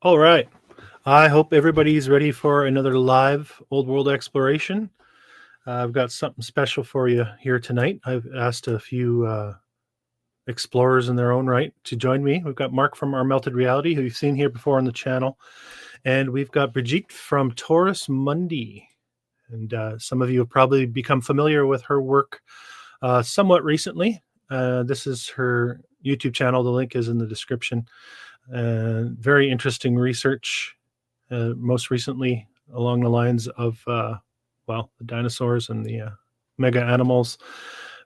All right. I hope everybody's ready for another live old world exploration. I've got something special for you here tonight. I've asked a few explorers in their own right to join me. We've got Mark from Our Melted Reality, who you've seen here before on the channel. And we've got Brigitte from Torus Mundi. And some of you have probably become familiar with her work somewhat recently. This is her YouTube channel. The link is in the description. Very interesting research, most recently along the lines of, the dinosaurs and the mega animals.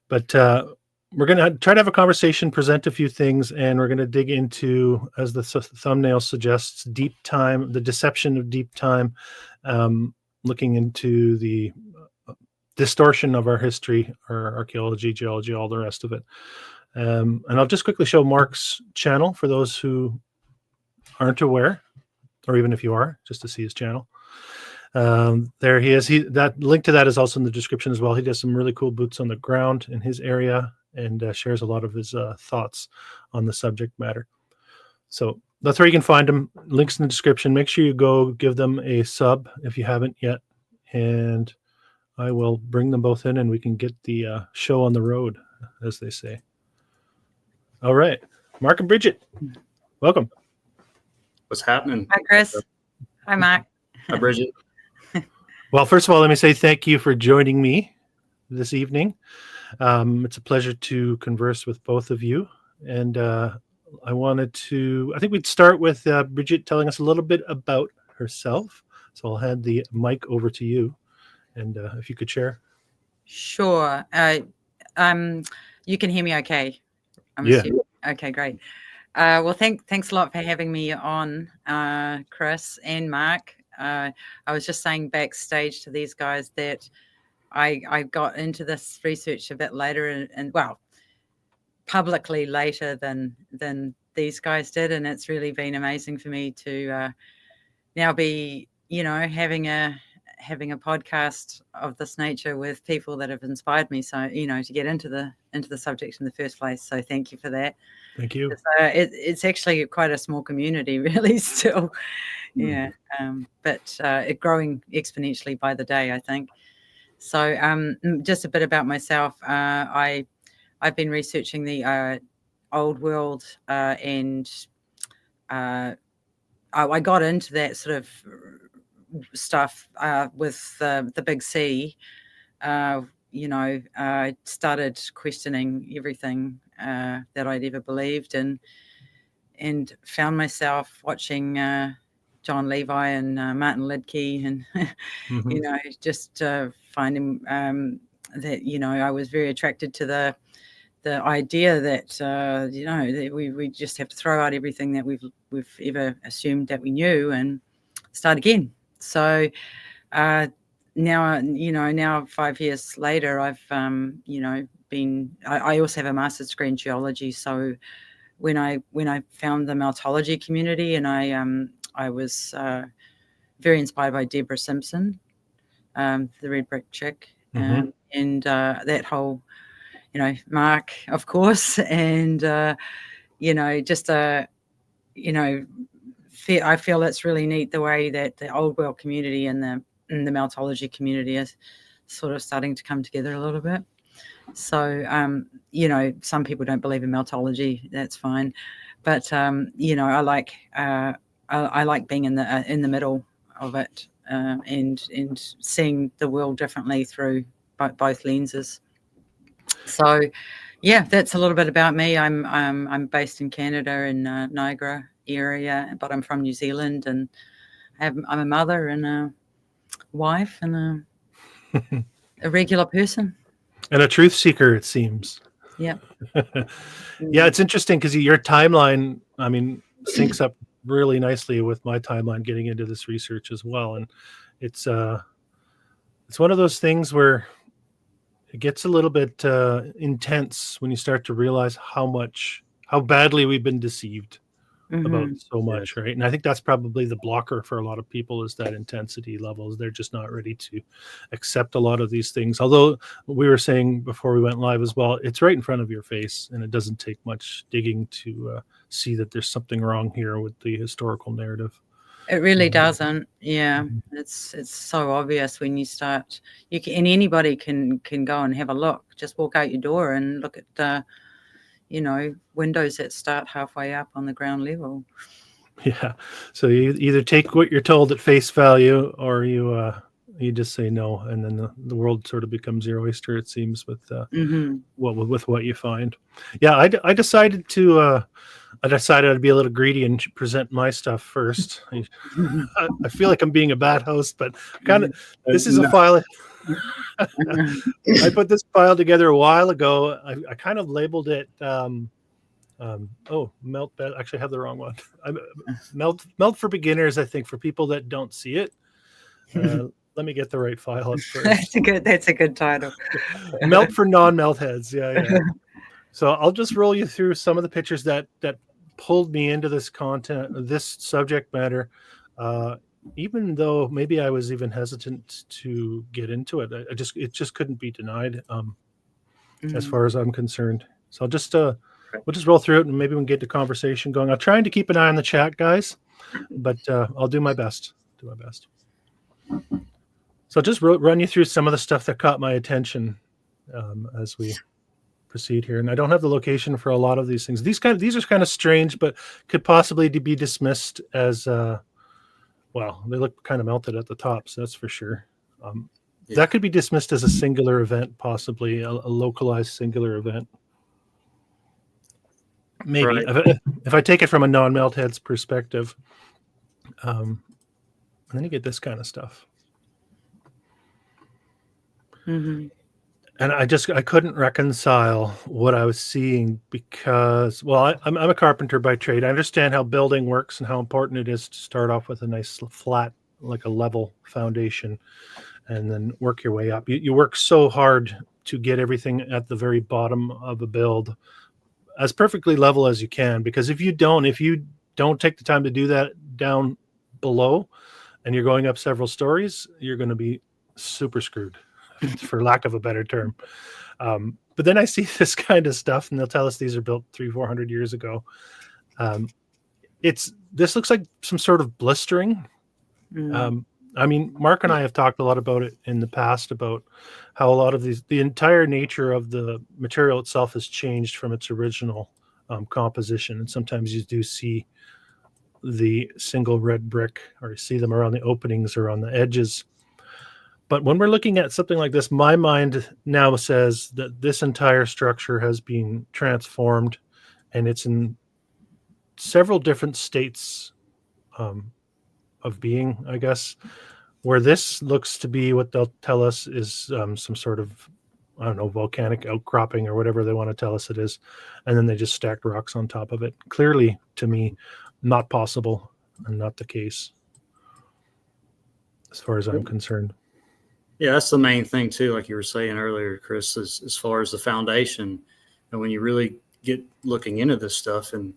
But we're going to try to have a conversation, present a few things, and we're going to dig into, as the thumbnail suggests, deep time, the deception of deep time, looking into the distortion of our history, our archaeology, geology, all the rest of it. And I'll just quickly show Mark's channel for those who aren't aware, or even if you are, just to see his channel. There he is. That link to that is also in the description as well. He does some really cool boots on the ground in his area and shares a lot of his thoughts on the subject matter. So that's where you can find him. Links in the description. Make sure you go give them a sub if you haven't yet, and I will bring them both in and we can get the show on the road, as they say. All right, Mark and Brigitte, welcome. What's happening? Hi, Chris. Hi, Mark. Hi, Brigitte. Well, first of all, let me say thank you for joining me this evening. It's a pleasure to converse with both of you. And I think we'd start with Brigitte telling us a little bit about herself. So I'll hand the mic over to you. And if you could share. Sure. You can hear me okay? Yeah. Okay, great. Well, thanks a lot for having me on, Chris and Mark. I was just saying backstage to these guys that I got into this research a bit later and publicly later than these guys did, and it's really been amazing for me to now be, having a podcast of this nature with people that have inspired me. So, to get into the subject in the first place. So thank you for that. Thank you. It's actually quite a small community, really, still. Yeah. But it growing exponentially by the day, I think. So just a bit about myself. I've been researching the old world and I got into that sort of stuff with the big C. I started questioning everything that I'd ever believed, and found myself watching John Levi and Martin Lidke, and Mm-hmm. just finding that I was very attracted to the idea that that we just have to throw out everything that we've ever assumed that we knew and start again. So now 5 years later, I've I also have a master's degree in geology. So when I found the meltology community, and I was very inspired by Deborah Simpson, the red brick chick, Mm-hmm. and that whole Mark, of course, and I feel it's really neat the way that the old world community and the meltology community is sort of starting to come together a little bit. So, some people don't believe in meltology. That's fine, but I like being in the middle of it, and seeing the world differently through both lenses. So, yeah, that's a little bit about me. I'm based in Canada in Niagara area, but I'm from New Zealand, and I'm a mother and a wife and a regular person. And a truth seeker, it seems. Yeah. Yeah, it's interesting because your timeline, syncs up really nicely with my timeline getting into this research as well. And it's one of those things where it gets a little bit intense when you start to realize how badly we've been deceived about Mhm. so much, right? And I think that's probably the blocker for a lot of people, is that intensity levels. They're just not ready to accept a lot of these things. Although we were saying before we went live as well, it's right in front of your face, and it doesn't take much digging to see that there's something wrong here with the historical narrative. It really Mhm. doesn't. Yeah, Mhm. it's so obvious when you start. You can, and anybody can go and have a look. Just walk out your door and look at the, windows that start halfway up on the ground level. Yeah. So you either take what you're told at face value, or you just say no, and then the world sort of becomes your oyster, it seems, with Mhm. what you find. Yeah, I decided I'd be a little greedy and present my stuff first. I feel like I'm being a bad host, but kind of, this is a No. file. I put this file together a while ago. I kind of labeled it. Melt. Actually, I have the wrong one. Melt for beginners. I think for people that don't see it. Let me get the right file up first. That's a good title. Melt for non-melt heads. Yeah. So I'll just roll you through some of the pictures that pulled me into this content, this subject matter. Even though maybe I was even hesitant to get into it, it just couldn't be denied, as far as I'm concerned. So we'll just roll through it, and maybe we can get the conversation going. I'm trying to keep an eye on the chat, guys, but I'll do my best. So I'll just run you through some of the stuff that caught my attention as we proceed here. And I don't have the location for a lot of these things. These are kind of strange, but could possibly be dismissed as they look kind of melted at the top, so that's for sure. That could be dismissed as a singular event, possibly a localized singular event. Maybe Right. if I take it from a non-melt head's perspective. And then you get this kind of stuff. Mm-hmm. And I couldn't reconcile what I was seeing because, I'm a carpenter by trade. I understand how building works and how important it is to start off with a nice flat, like a level foundation, and then work your way up. You work so hard to get everything at the very bottom of a build as perfectly level as you can, because if you don't take the time to do that down below, and you're going up several stories, you're going to be super screwed, for lack of a better term. But then I see this kind of stuff, and they'll tell us these are built 300-400 years ago. This looks like some sort of blistering. I mean, Mark and I have talked a lot about it in the past, about how a lot of the entire nature of the material itself has changed from its original composition. And sometimes you do see the single red brick, or you see them around the openings or on the edges. But when we're looking at something like this, my mind now says that this entire structure has been transformed, and it's in several different states of being, I guess, where this looks to be what they'll tell us is some sort of, I don't know, volcanic outcropping or whatever they want to tell us it is. And then they just stacked rocks on top of it. Clearly, to me, not possible and not the case, as far as I'm concerned. Yeah, that's the main thing too, like you were saying earlier, Chris, as far as the foundation. And when you really get looking into this stuff and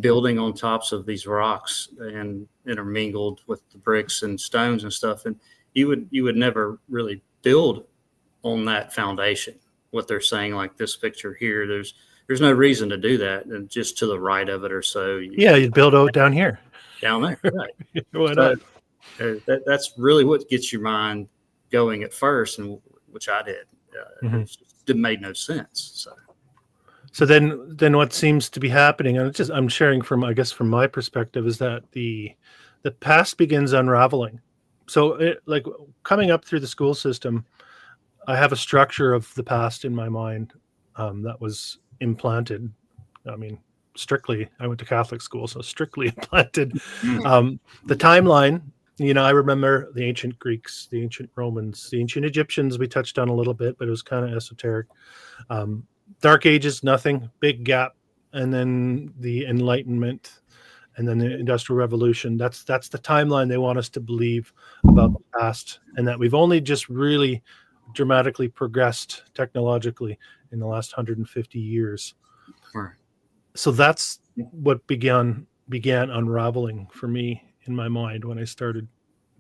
building on tops of these rocks and intermingled with the bricks and stones and stuff, and you would never really build on that foundation. What they're saying, like this picture here, there's no reason to do that, and just to the right of it or so. You'd build out down here. Down there, right? Why not? That's really what gets your mind going at first, and which I did. It made no sense. So then what seems to be happening, and I'm sharing from my perspective, is that the past begins unraveling. So like coming up through the school system, I have a structure of the past in my mind that was implanted. I mean, strictly, I went to Catholic school, so strictly implanted. The timeline, I remember the ancient Greeks, the ancient Romans, the ancient Egyptians we touched on a little bit, but it was kind of esoteric. Dark Ages, nothing, big gap. And then the Enlightenment, and then the Industrial Revolution. That's the timeline they want us to believe about the past, and that we've only just really dramatically progressed technologically in the last 150 years. Right. So that's what began unraveling for me in my mind when I started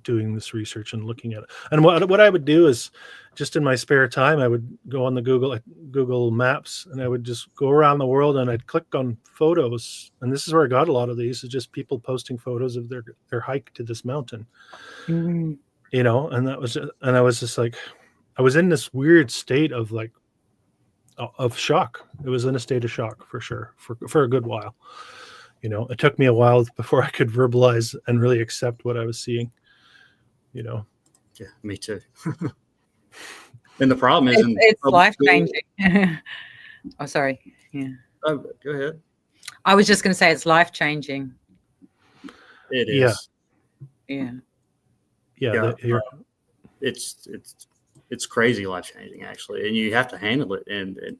doing this research and looking at it. And what I would do is, just in my spare time, I would go on the Google Maps, and I would just go around the world, and I'd click on photos. And this is where I got a lot of these, is just people posting photos of their hike to this mountain. Mhm. You know, and I was just like, I was in this weird state of like of shock. It was in a state of shock for sure for a good while. You know, it took me a while before I could verbalize and really accept what I was seeing. You know. Yeah, me too. And the problem is, It's life changing. Oh, sorry. Yeah. Oh, go ahead. I was just going to say it's life changing. It is. Yeah. Yeah. It's crazy life changing, actually, and you have to handle it. And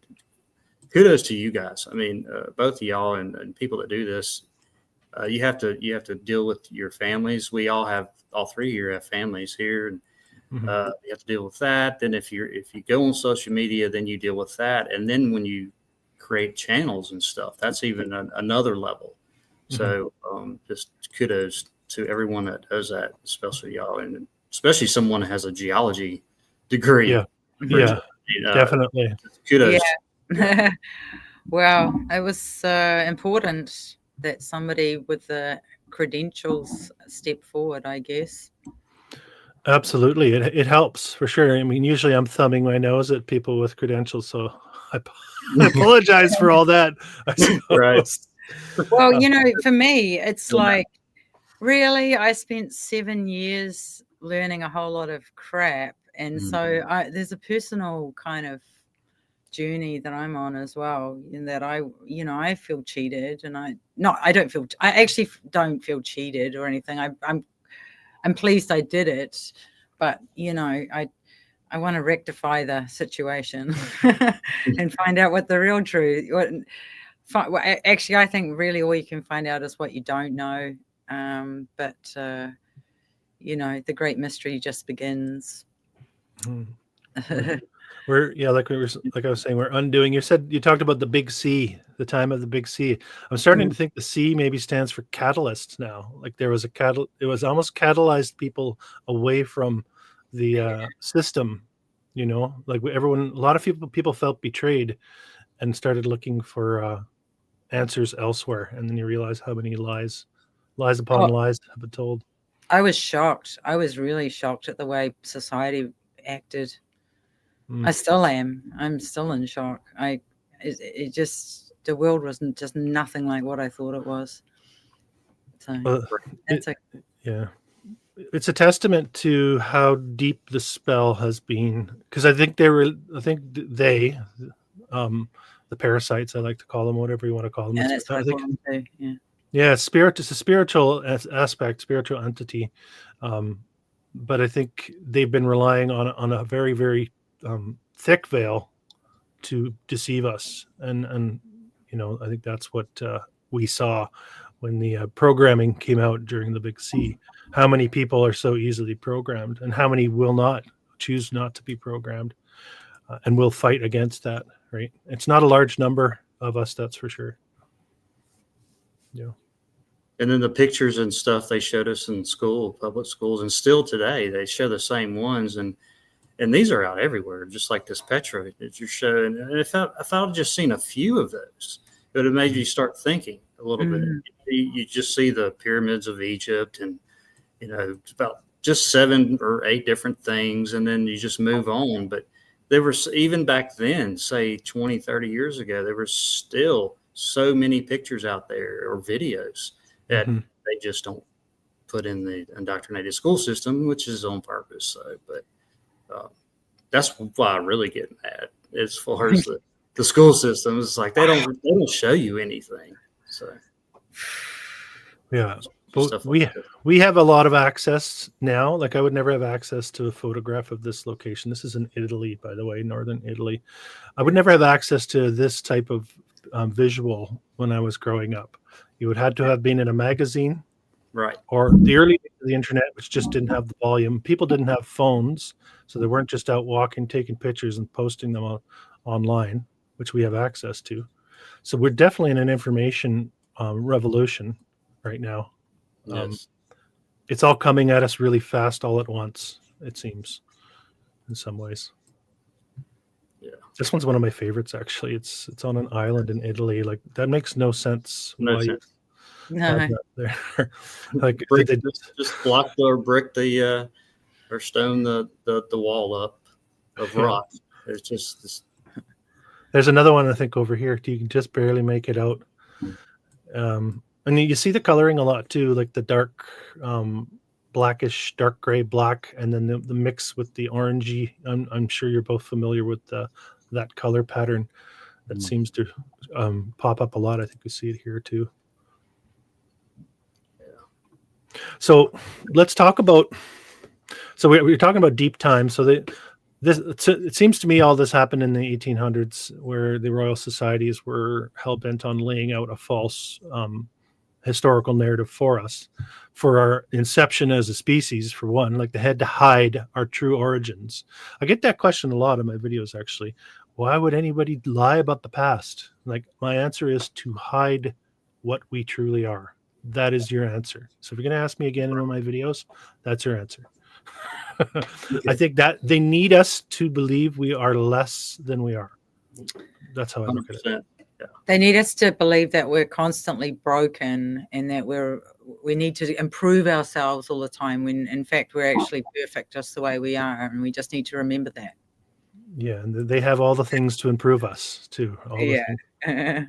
kudos to you guys. I mean, both of y'all and people that do this. You have to deal with your families. We all three here have families here, and you have to deal with that. Then if you go on social media, then you deal with that. And then when you create channels and stuff, that's even another level. So just kudos to everyone that does that, especially y'all, and especially someone that has a geology degree. Yeah, definitely. Kudos. Yeah. Well, it was important that somebody with the credentials step forward, I guess. Absolutely. It helps for sure. I mean, usually I'm thumbing my nose at people with credentials, so I apologize for all that. Right. Well, you know, for me, it's like, really, I spent 7 years learning a whole lot of crap. And so there's a personal kind of journey that I'm on as well, in that I feel cheated, and I actually don't feel cheated or anything. I'm pleased I did it, but I want to rectify the situation and find out what the real truth. Actually, I think really all you can find out is what you don't know. But the great mystery just begins. Like I was saying, we're undoing. You talked about the big C, the time of the big C. I'm starting to think the C maybe stands for catalyst now. Like there was it was almost catalyzed people away from the system. You know, like a lot of people felt betrayed and started looking for answers elsewhere. And then you realize how many lies upon lies have been told. I was shocked. I was really shocked at the way society acted. I still am. I'm still in shock. The world wasn't just nothing like what I thought it was. So it's a testament to how deep the spell has been, because I think the parasites, I like to call them, whatever you want to call them. Yeah, that's what I call them too. Yeah. Yeah, it's a spiritual aspect, spiritual entity. But I think they've been relying on a very, very thick veil to deceive us. And I think that's what we saw when the programming came out during the Big C. How many people are so easily programmed, and how many will choose not to be programmed, and will fight against that, right? It's not a large number of us, that's for sure. Yeah. And then the pictures and stuff they showed us in school, public schools, and still today they show the same ones, and these are out everywhere, just like this Petra that you're showing. And if I'd just seen a few of those, it would have made you start thinking a little bit. You just see the pyramids of Egypt, and it's about just 7 or 8 different things, and then you just move on. But there was, even back then, say 20, 30 years ago, there were still so many pictures out there or videos that they just don't put in the indoctrinated school system, which is on purpose. So, but that's why I really get mad as far as the school system. It's like they don't show you anything. So yeah, but we have a lot of access now. Like I would never have access to a photograph of this location. This is in Italy, by the way, northern Italy. I would never have access to this type of visual when I was growing up. You would have to have been in a magazine, right? Or the early days of the internet, which just didn't have the volume. People didn't have phones, so they weren't just out walking, taking pictures and posting them online, which we have access to. So we're definitely in an information revolution right now. Yes. It's all coming at us really fast all at once, it seems, in some ways. Yeah. This one's one of my favorites, actually. It's on an island in Italy. Like, that makes no sense. No why sense. you have No. that there. Like, Brick, did they just block or brick the or stone the wall up of Yeah. rock. It's just this. There's another one, I think, over here. You can just barely make it out. And you see the coloring a lot too, like the dark blackish, dark gray, black, and then the mix with the orangey. I'm sure you're both familiar with that color pattern that seems to pop up a lot. I think we see it here too. Yeah. So let's talk about. So we're talking about deep time. So it seems to me all this happened in the 1800s, where the Royal Societies were hell bent on laying out a false historical narrative for us, for our inception as a species, for one. Like, they had to hide our true origins. I get that question a lot in my videos, actually. Why would anybody lie about the past? Like, my answer is to hide what we truly are. That is your answer. So if you're going to ask me again in one of my videos, that's your answer. I think that they need us to believe we are less than we are. That's how I look at it. 100%. Yeah. They need us to believe that we're constantly broken and that we need to improve ourselves all the time, when in fact we're actually perfect just the way we are, and we just need to remember that. Yeah, and they have all the things to improve us too. All the things.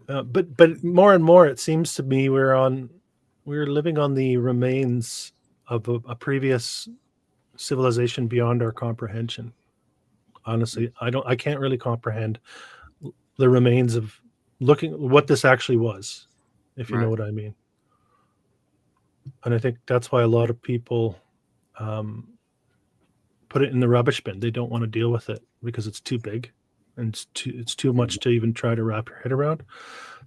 But more and more, it seems to me we're living on the remains of a previous civilization beyond our comprehension. Honestly, I can't really comprehend the remains of looking what this actually was, if you know what I mean. And I think that's why a lot of people put it in the rubbish bin. They don't want to deal with it because it's too big and it's too much to even try to wrap your head around.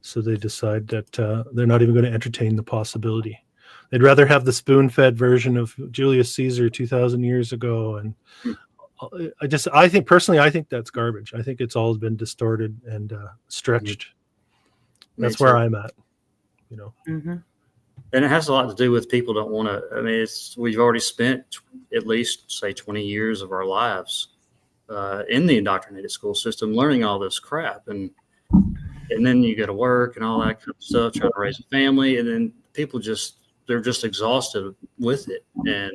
So they decide that they're not even going to entertain the possibility. They'd rather have the spoon-fed version of Julius Caesar 2,000 years ago. And I think that's garbage. I think it's all been distorted and stretched. That's where I'm at, you know. Mm-hmm. And it has a lot to do with people don't want to. I mean, we've already spent at least, say, 20 years of our lives in the indoctrinated school system learning all this crap. And then you go to work and all that kind of stuff, trying to raise a family. And then people they're just exhausted with it. And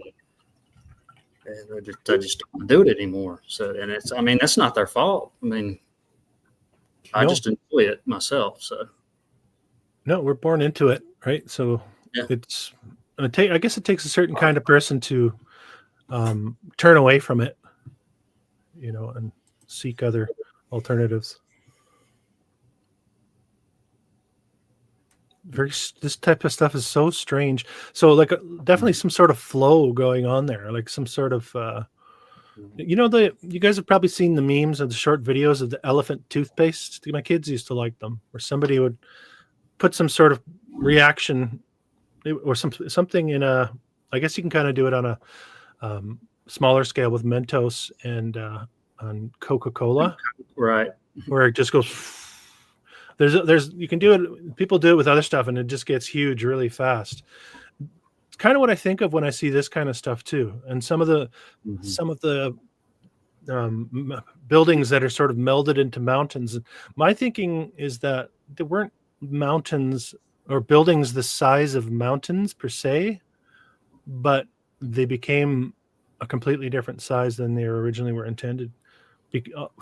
they just don't do it anymore. So, and that's not their fault. I mean, I just enjoy it myself. So, no, we're born into it, right? So I guess it takes a certain kind of person to turn away from it, you know, and seek other alternatives. This type of stuff is so strange. So, like, definitely some sort of flow going on there, like some sort of you guys have probably seen the memes and the short videos of the elephant toothpaste. My kids used to like them, where somebody would put some sort of reaction or something in I guess you can kind of do it on a smaller scale with Mentos and on Coca-Cola, right, where it just goes. There's you can do it. People do it with other stuff, and it just gets huge really fast. It's kind of what I think of when I see this kind of stuff too. And some of the buildings that are sort of melded into mountains. My thinking is that there weren't mountains or buildings the size of mountains per se, but they became a completely different size than they originally were intended.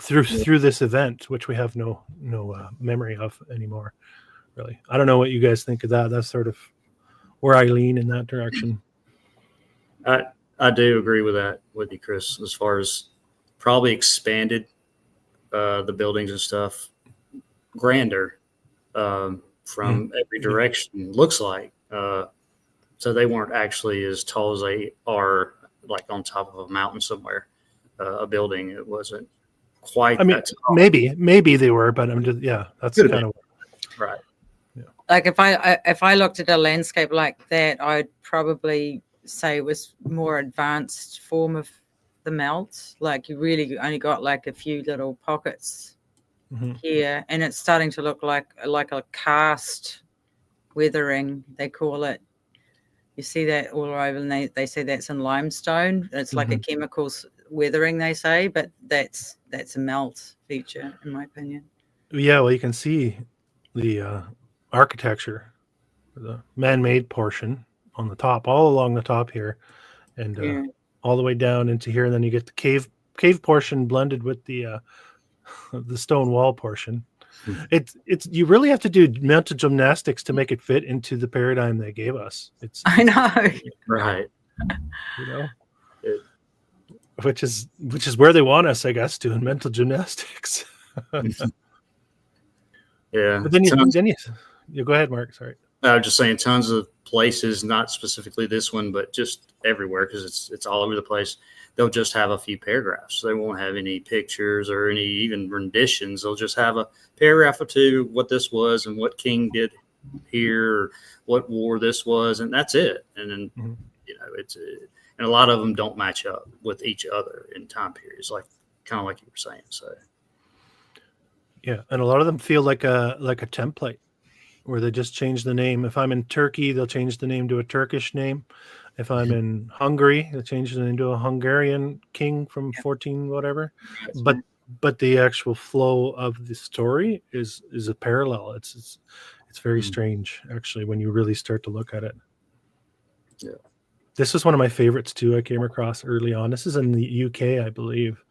Through this event, which we have no memory of anymore, really. I don't know what you guys think of that. That's sort of where I lean in that direction. I do agree with that with you, Chris, as far as probably expanded the buildings and stuff, grander from every direction, looks like. So they weren't actually as tall as they are, like on top of a mountain somewhere. A building, it wasn't quite. I mean, maybe they were, but I'm just that's kind of right. Yeah. Like if I looked at a landscape like that, I'd probably say it was more advanced form of the melt. Like you really only got like a few little pockets here, and it's starting to look like a karst weathering, they call it. You see that all over, and they say that's in limestone. It's like a chemicals weathering, they say, but that's a melt feature, in my opinion. Yeah, well, you can see the architecture, the man-made portion on the top, all along the top here, and all the way down into here, and then you get the cave portion blended with the stone wall portion. It's you really have to do mental gymnastics to make it fit into the paradigm they gave us. I know, right? You know, which is where they want us, I guess, doing mental gymnastics. Yeah. But then you go ahead, Mark. Sorry. I was just saying, tons of places, not specifically this one, but just everywhere, because it's all over the place. They'll just have a few paragraphs. They won't have any pictures or any even renditions. They'll just have a paragraph or two, what this was and what king did here, or what war this was, and that's it. And then, you know, and a lot of them don't match up with each other in time periods, kind of like you were saying. So, yeah, and a lot of them feel like a template where they just change the name. If I'm in Turkey, they'll change the name to a Turkish name. If I'm in Hungary, they'll change the name to a Hungarian king from 14 whatever. But the actual flow of the story is a parallel. It's very strange, actually, when you really start to look at it. Yeah. This was one of my favorites too. I came across early on. This is in the UK, I believe.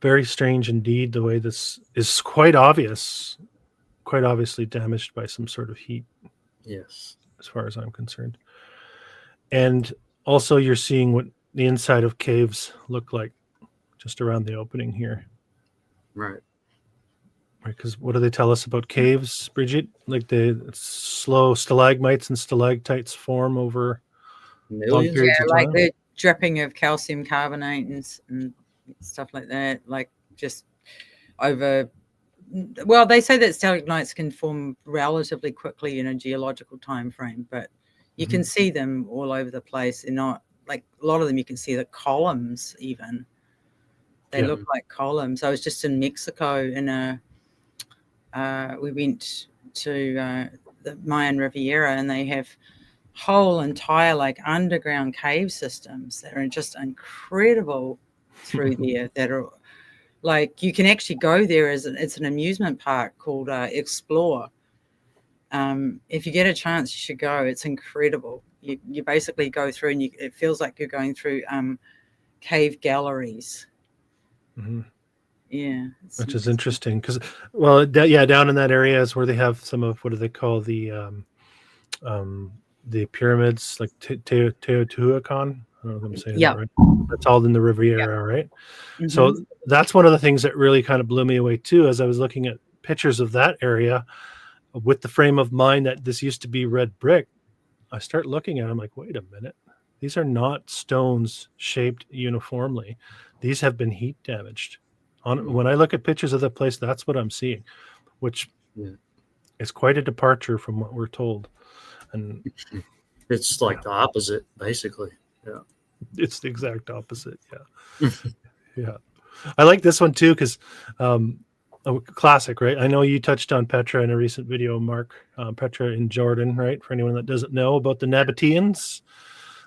Very strange indeed, the way this is quite obviously damaged by some sort of heat. Yes. As far as I'm concerned. And also you're seeing what the inside of caves look like just around the opening here. Right. Because what do they tell us about caves, Brigitte? Like the slow stalagmites and stalactites form over long periods of time? Like the dripping of calcium carbonate and stuff like that, like just over. Well, they say that stalagmites can form relatively quickly in a geological time frame, but you can see them all over the place. They're not like a lot of them. You can see the columns even. They look like columns. I was just in Mexico we went to the Mayan Riviera, and they have whole entire like underground cave systems that are just incredible through there, that are like you can actually go there it's an amusement park called Explore. If you get a chance, you should go. It's incredible. You basically go through and it feels like you're going through cave galleries. Yeah, which is interesting because, well, down in that area is where they have some of what do they call the pyramids, like Teotihuacan. I don't know if I'm saying that right. That's all in the Riviera, right? So that's one of the things that really kind of blew me away too, as I was looking at pictures of that area with the frame of mind that this used to be red brick. I start looking at it, I'm like, wait a minute. These are not stones shaped uniformly. These have been heat damaged. When I look at pictures of the place, that's what I'm seeing, which is quite a departure from what we're told. And it's like the opposite, basically. Yeah. It's the exact opposite. Yeah. Yeah. I like this one too, because a classic, right? I know you touched on Petra in a recent video, Mark. Petra in Jordan, right? For anyone that doesn't know about the Nabateans.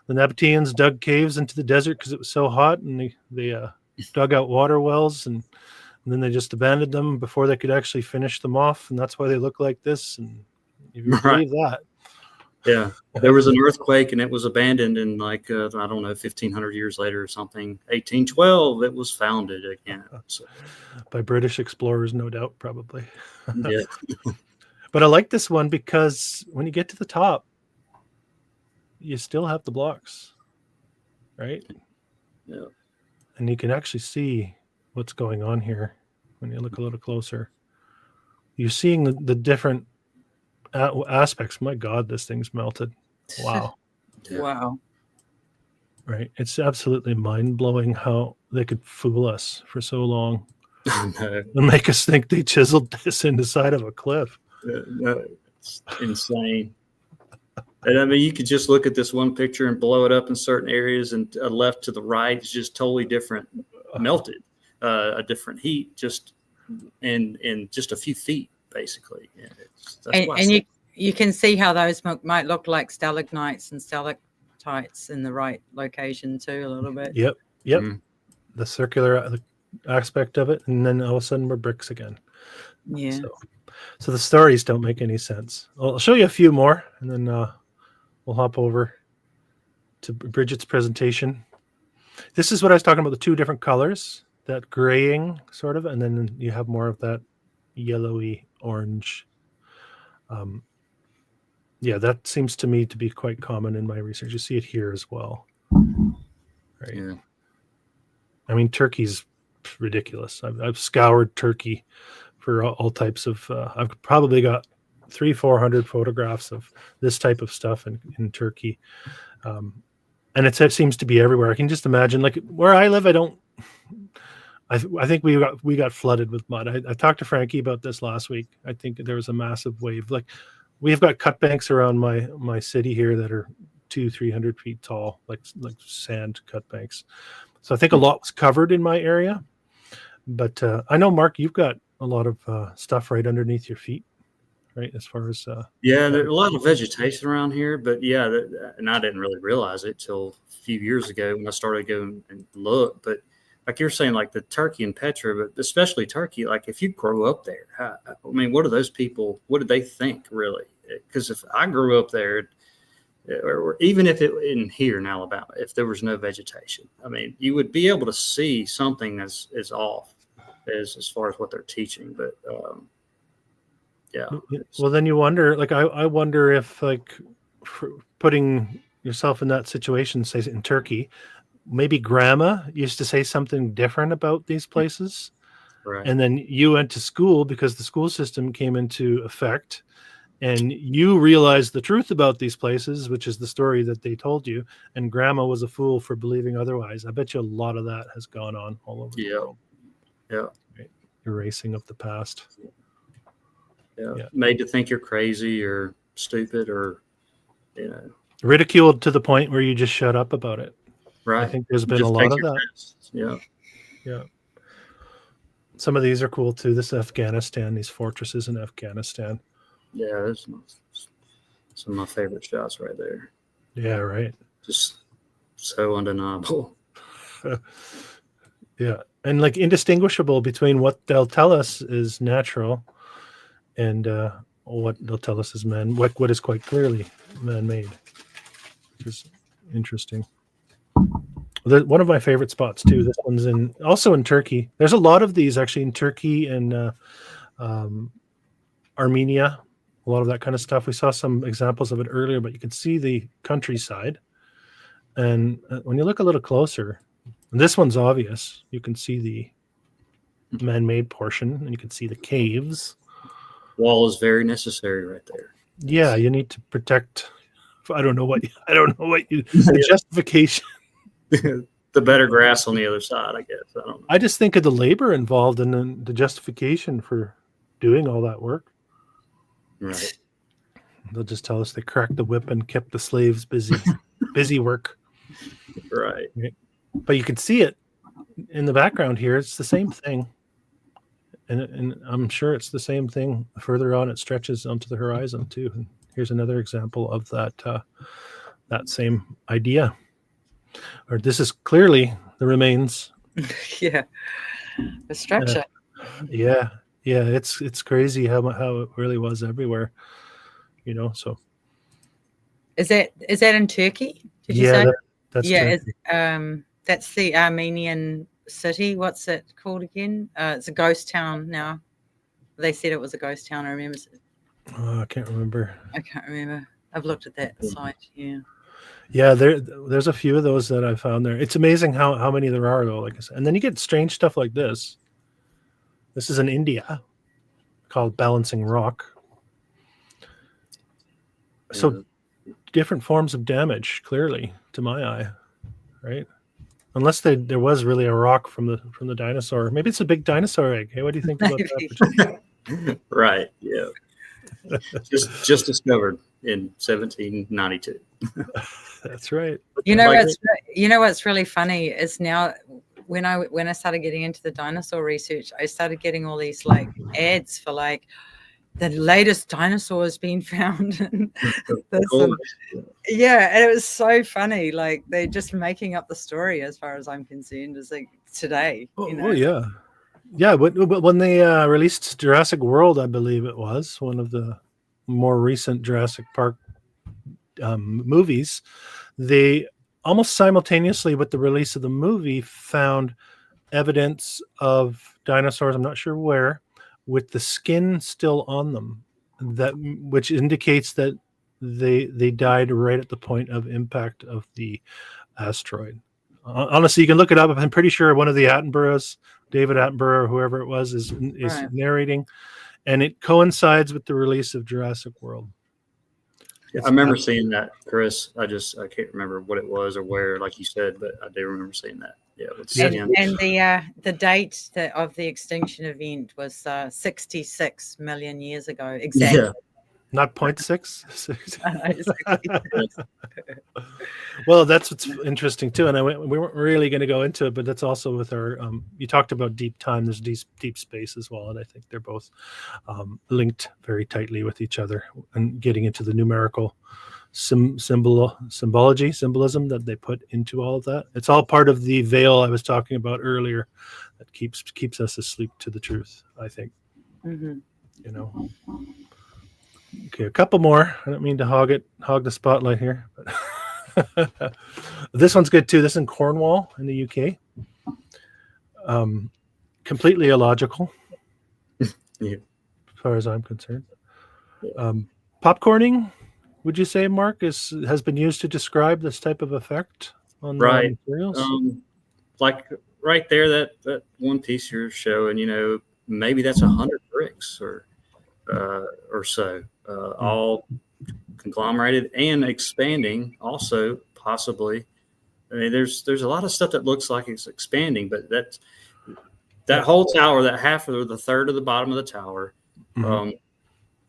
The Nabateans dug caves into the desert because it was so hot, and they dug out water wells, and then they just abandoned them before they could actually finish them off, and that's why they look like this. And if you believe that. Yeah, there was an earthquake and it was abandoned, and like I don't know, 1,500 years later or something, 1812, it was founded again. So. By British explorers, no doubt, probably. Yeah. But I like this one because when you get to the top, you still have the blocks, right? Yeah. And you can actually see what's going on here when you look a little closer. You're seeing the different aspects. My God, this thing's melted. Wow. Wow. Right. It's absolutely mind-blowing how they could fool us for so long and make us think they chiseled this in the side of a cliff. It's insane. And I mean, you could just look at this one picture and blow it up in certain areas, and left to the right is just totally different, melted. a different heat just in just a few feet, basically. And you can see how those might look like stalagmites and stalactites in the right location too, a little bit. Yep. Mm-hmm. The circular aspect of it, and then all of a sudden we're bricks again. Yeah. So the stories don't make any sense. I'll show you a few more, and then we'll hop over to Brigitte's presentation. This is what I was talking about, the two different colors, that graying sort of, and then you have more of that yellowy orange. Yeah, that seems to me to be quite common in my research. You see it here as well. Right. Yeah. I mean, Turkey's ridiculous. I've scoured Turkey for all types of, I've probably got 300-400 photographs of this type of stuff in Turkey. And it seems to be everywhere. I can just imagine, like where I live, I think we got flooded with mud. I talked to Frankie about this last week. I think there was a massive wave. Like we've got cut banks around my city here that are 200-300 feet tall, like sand cut banks. So I think a lot was covered in my area. But I know, Mark, you've got a lot of stuff right underneath your feet, right? As far as there's a lot of vegetation around here, but and I didn't really realize it till a few years ago when I started going and look. But like you're saying, like the Turkey and Petra, but especially Turkey, like if you grow up there, I mean, what are those people? What did they think really? Because if I grew up there, or even if it in here in Alabama, if there was no vegetation, I mean, you would be able to see something as off as far as what they're teaching. But well, then you wonder, like I wonder if, like, putting yourself in that situation, say in Turkey, maybe grandma used to say something different about these places, right? And then you went to school because the school system came into effect, and you realized the truth about these places, which is the story that they told you, and grandma was a fool for believing otherwise. I bet you a lot of that has gone on all over the world. Yeah. Right? Erasing of the past. Yeah. Made to think you're crazy or stupid or, ridiculed to the point where you just shut up about it. Right. I think there's been a lot of that. Tests. Yeah. Yeah. Some of these are cool too. This is Afghanistan, these fortresses in Afghanistan. Yeah, there's some of my favorite shots right there. Yeah, right. Just so undeniable. Yeah. And like indistinguishable between what they'll tell us is natural and what they'll tell us is what is quite clearly man-made, which is interesting. One of my favorite spots too. This one's also in Turkey. There's a lot of these actually in Turkey and Armenia. A lot of that kind of stuff. We saw some examples of it earlier, but you can see the countryside. And when you look a little closer, and this one's obvious. You can see the man-made portion, and you can see the caves. Wall is very necessary right there. Yeah, you need to protect. I don't know what the justification. The better grass on the other side, I guess. I don't know. I just think of the labor involved and the justification for doing all that work. Right. They'll just tell us they cracked the whip and kept the slaves busy work. Right. But you can see it in the background here. It's the same thing. And I'm sure it's the same thing further on. It stretches onto the horizon too. And here's another example of that same idea. Or this is clearly the remains. Yeah. The structure. Yeah. It's crazy how it really was everywhere. So. Is that in Turkey? Did you say? That's Turkey. That's the Armenian city. What's it called again? It's a ghost town now. They said it was a ghost town. I remember. I can't remember. I've looked at that site. Yeah. Yeah, there's a few of those that I found there. It's amazing how many there are though. Like I said. And then you get strange stuff like this. This is in India, called Balancing Rock. So different forms of damage, clearly, to my eye, right? Unless there was really a rock from the dinosaur. Maybe it's a big dinosaur egg. Hey, what do you think about that? Right. Yeah. just discovered in 1792. That's right. What's really funny is now when I started getting into the dinosaur research, I started getting all these like ads for like the latest dinosaurs being found. And this Cool. and, yeah, and it was so funny. Like they're just making up the story, as far as I'm concerned. Is like today, you know. Oh yeah, yeah. But when they released Jurassic World, I believe it was one of the more recent Jurassic Park movies, they almost simultaneously with the release of the movie found evidence of dinosaurs, I'm not sure where, with the skin still on them, that which indicates that they died right at the point of impact of the asteroid. Honestly, you can look it up. I'm pretty sure one of the Attenboroughs, David Attenborough or whoever it was, is Right. narrating, and it coincides with the release of Jurassic World. I remember seeing that, Chris. I can't remember what it was or where, like you said, but I do remember seeing that. Yeah, with skin. And the date of the extinction event was 66 million years ago, exactly. Yeah. Not 0.6. Well, that's what's interesting too, and we weren't really going to go into it, but that's also with our. You talked about deep time. There's deep space as well, and I think they're both linked very tightly with each other. And getting into the numerical symbolism that they put into all of that, it's all part of the veil I was talking about earlier, that keeps us asleep to the truth, I think. Mm-hmm. You know. Okay, a couple more. I don't mean to hog the spotlight here, but this one's good too. This is in Cornwall in the UK. Completely illogical, Yeah. as far as I'm concerned. Popcorning, would you say, Mark, has been used to describe this type of effect on the materials? Like right there, that one piece you're showing, maybe that's 100 bricks or so, all conglomerated and expanding also, possibly. I mean, there's a lot of stuff that looks like it's expanding, but that whole tower, that half or the third of the bottom of the tower, I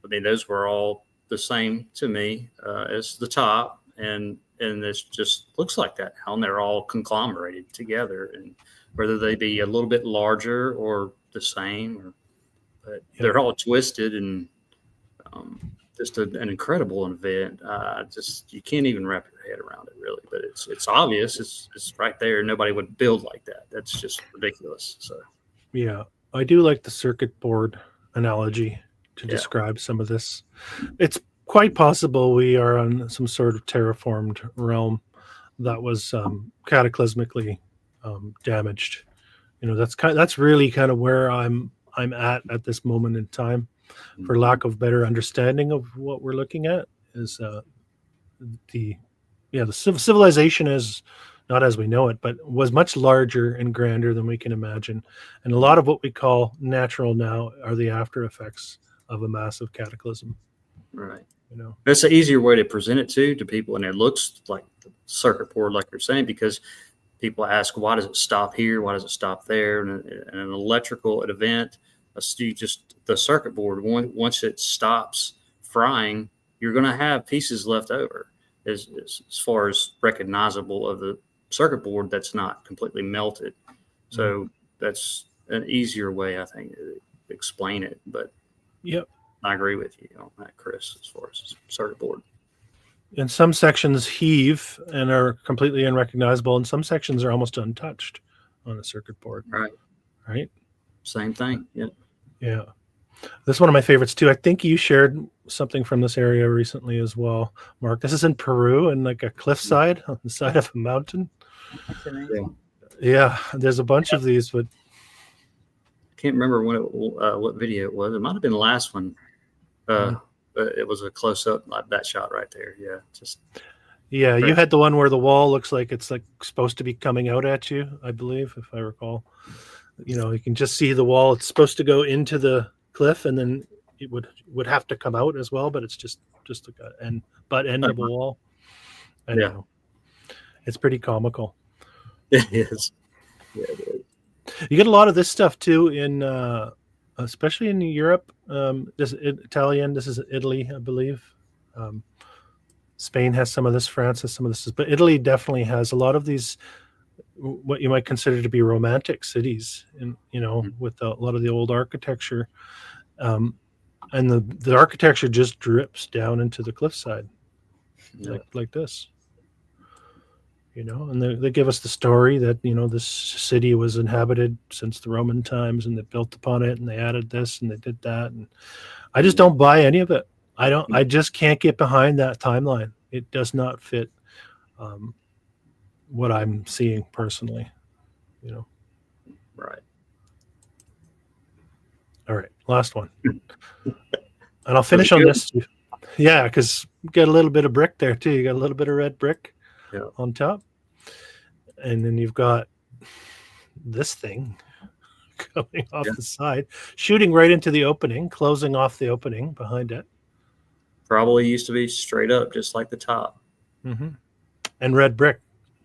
mean, those were all the same to me as the top, and this just looks like that now, and they're all conglomerated together, and whether they be a little bit larger or the same, but they're all twisted and just an incredible event. You can't even wrap your head around it, really. But it's obvious. It's right there. Nobody would build like that. That's just ridiculous. So yeah, I do like the circuit board analogy to describe some of this. It's quite possible we are on some sort of terraformed realm that was cataclysmically damaged. That's really kind of where I'm at this moment in time, for lack of better understanding of what we're looking at, is the civilization is not as we know it, but was much larger and grander than we can imagine. And a lot of what we call natural now are the after effects of a massive cataclysm. Right. That's an easier way to present it to people, and it looks like the circuit board, like you're saying, because people ask, why does it stop here? Why does it stop there? And an electrical event, the circuit board, once it stops frying, you're going to have pieces left over as far as recognizable of the circuit board that's not completely melted. So that's an easier way, I think, to explain it. But I agree with you on that, Chris, as far as circuit board. And some sections heave and are completely unrecognizable, and some sections are almost untouched on a circuit board. Right. Same thing. Yeah. This is one of my favorites too. I think you shared something from this area recently as well, Mark. This is in Peru, and like a cliffside on the side of a mountain. That's amazing. Yeah, there's a bunch of these, but I can't remember what video it was. It might have been the last one. But it was a close up, like that shot right there. Yeah, you had the one where the wall looks like it's like supposed to be coming out at you, I believe, if I recall. You can just see the wall. It's supposed to go into the cliff, and then it would have to come out as well, but it's just like an end of a wall. It's pretty comical. It is. Yeah, it is. You get a lot of this stuff too in especially in Europe. This is Italy, I believe. Spain has some of this, France has some of this, but Italy definitely has a lot of these what you might consider to be romantic cities, and with a lot of the old architecture, and the architecture just drips down into the cliffside, like this. And they give us the story that this city was inhabited since the Roman times, and they built upon it, and they added this and they did that, and I just don't buy any of it. I just can't get behind that timeline. It does not fit what I'm seeing personally. Right. All right, last one, and I'll finish on this. Yeah, because you got a little bit of brick there too. You got a little bit of red brick on top, and then you've got this thing coming off the side, shooting right into the opening, closing off the opening behind it. Probably used to be straight up, just like the top. Mm-hmm. And red brick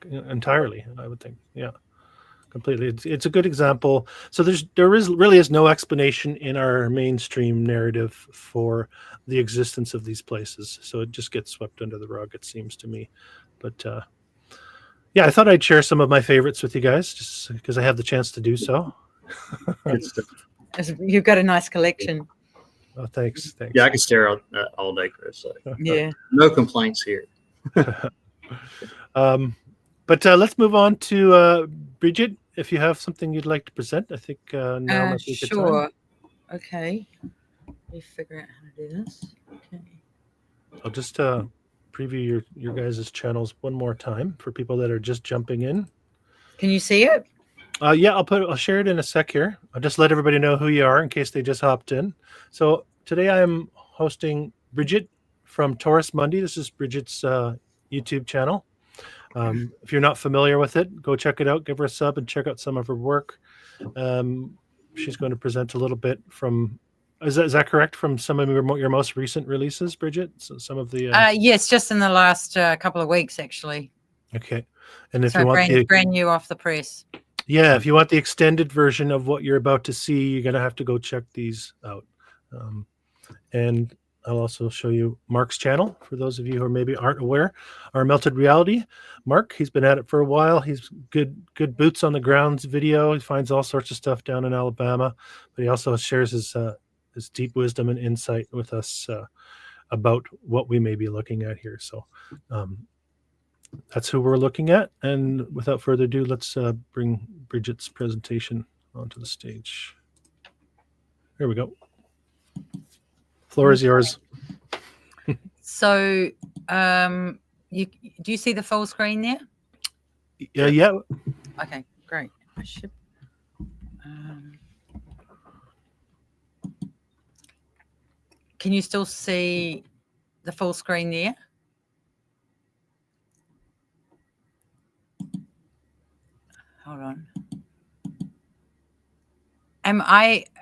entirely, I would think. Yeah, completely. It's a good example. So there really is no explanation in our mainstream narrative for the existence of these places. So it just gets swept under the rug, it seems to me. But yeah, I thought I'd share some of my favorites with you guys, just because I have the chance to do so. You've got a nice collection. Oh, thanks. Yeah, I could stare out all day, Chris. So. Yeah. No complaints here. But let's move on to Brigitte. If you have something you'd like to present, I think now might be a good sure. time. Okay. Let me figure out how to do this. Okay. I'll just preview your guys' channels one more time for people that are just jumping in. Can you see it? Yeah, I'll share it in a sec here. I'll just let everybody know who you are in case they just hopped in. So today I am hosting Brigitte from Torus Mundi. This is Brigitte's YouTube channel. If you're not familiar with it, go check it out. Give her a sub and check out some of her work. She's going to present a little bit from. Is that correct? From some of your most recent releases, Brigitte? So some of the. Yes, just in the last couple of weeks, actually. Okay, and if so you want brand new off the press. Yeah, if you want the extended version of what you're about to see, you're going to have to go check these out. And I'll also show you Mark's channel for those of you who maybe aren't aware. Our Melted Reality, Mark, he's been at it for a while. He's good boots on the grounds video. He finds all sorts of stuff down in Alabama, but he also shares his deep wisdom and insight with us about what we may be looking at here. So that's who we're looking at. And without further ado, let's bring Brigitte's presentation onto the stage. Here we go. Floor is yours. So do you see the full screen there? Yeah. Okay, great. I should. Can you still see the full screen there? Hold on.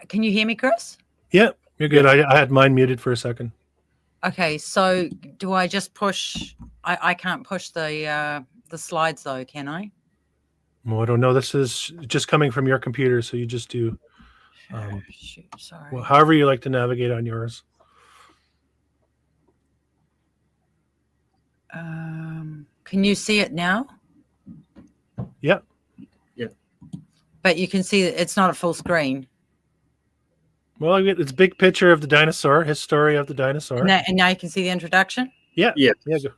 Can you hear me, Chris? Yeah, you're good. I had mine muted for a second. Okay, so do I just push? I can't push the slides though, can I? Well, I don't know. This is just coming from your computer, so you just do. Shoot, sorry. Well, however you like to navigate on yours. Can you see it now? Yeah. Yeah. But you can see that it's not a full screen. Well, it's a big picture of the dinosaur, his story of the dinosaur. And now you can see the introduction? Yeah.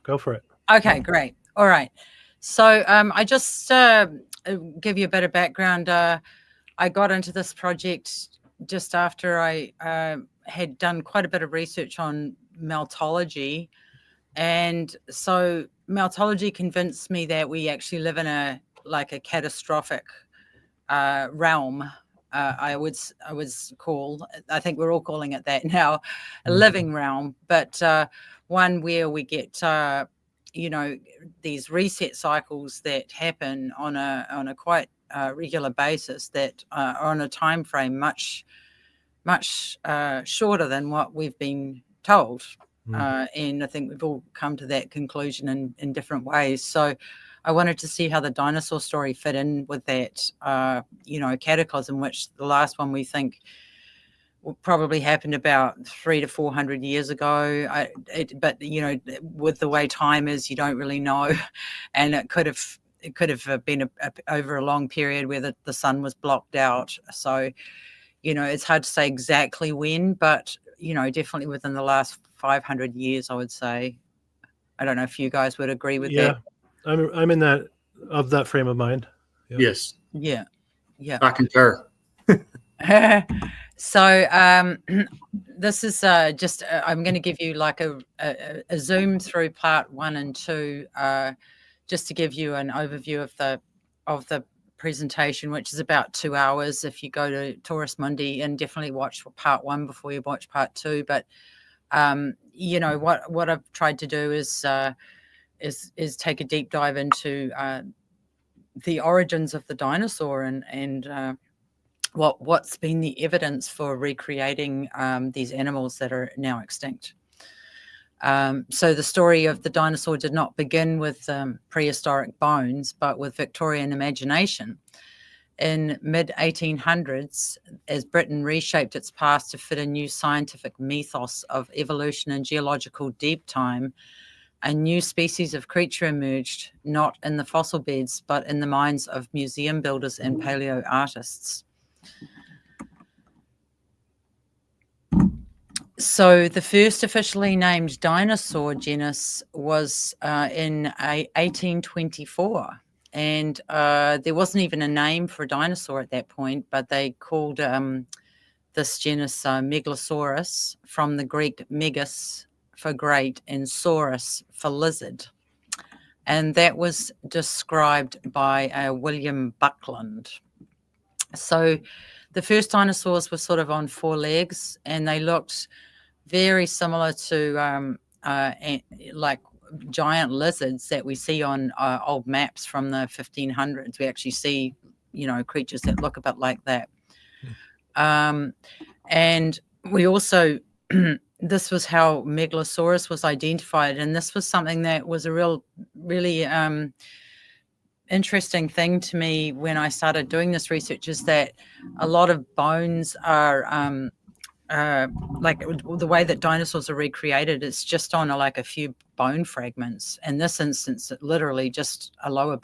Go for it. Okay, great. All right. So I just give you a bit of background. I got into this project just after I had done quite a bit of research on meltology. And so meltology convinced me that we actually live in a catastrophic realm. I was called, I think we're all calling it that now, a living realm, but one where we get these reset cycles that happen on a quite regular basis that are on a time frame much shorter than what we've been told. And I think we've all come to that conclusion in different ways. So I wanted to see how the dinosaur story fit in with that, cataclysm, which the last one we think probably happened about 300 to 400 years ago. But with the way time is, you don't really know. And it could have it could have been over a long period where the sun was blocked out. So, it's hard to say exactly when, but, definitely within the last 500 years, I would say. I don't know if you guys would agree with that. I'm in that frame of mind. Yeah. Yes, Yeah. I concur. So this is just I'm going to give you like a zoom through part 1 and 2, just to give you an overview of the presentation, which is about 2 hours. If you go to Torus Mundi, and definitely watch part 1 before you watch part 2. But what I've tried to do is take a deep dive into the origins of the dinosaur and what's been the evidence for recreating these animals that are now extinct. So the story of the dinosaur did not begin with prehistoric bones, but with Victorian imagination. In mid-1800s, as Britain reshaped its past to fit a new scientific mythos of evolution and geological deep time, a new species of creature emerged, not in the fossil beds, but in the minds of museum builders and paleo artists. So the first officially named dinosaur genus was in 1824. And there wasn't even a name for a dinosaur at that point, but they called this genus Megalosaurus, from the Greek megas for great and saurus for lizard. And that was described by William Buckland. So the first dinosaurs were sort of on 4 legs, and they looked very similar to like giant lizards that we see on old maps from the 1500s. We actually see, creatures that look a bit like that. And we also, this was how Megalosaurus was identified. And this was something that was a really interesting thing to me when I started doing this research, is that a lot of bones are like the way that dinosaurs are recreated, it's just on a few bone fragments. In this instance, it literally just a lower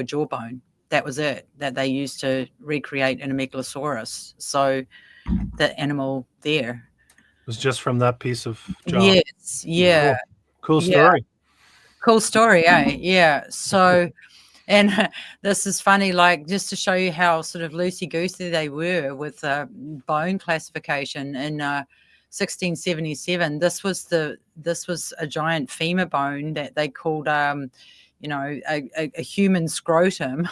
jawbone. That was it that they used to recreate in a Megalosaurus. So the animal there was just from that piece of jaw. Yes, yeah. Cool story. Cool story, eh? Yeah. So, and this is funny, like, just to show you how sort of loosey-goosey they were with bone classification. In 1677, this was a giant femur bone that they called a human scrotum,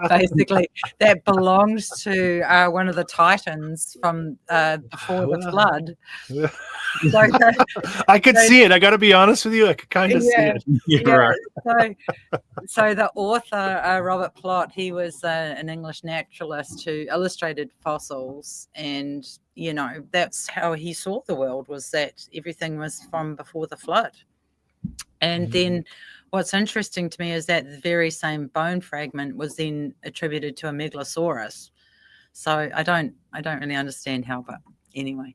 basically, that belongs to one of the titans from before the flood. So, I could see it. I got to be honest with you. I could kind of see it. Right. So the author, Robert Plott, he was an English naturalist who illustrated fossils, and that's how he saw the world, was that everything was from before the flood. And then what's interesting to me is that the very same bone fragment was then attributed to a Megalosaurus. So I don't really understand how, but anyway.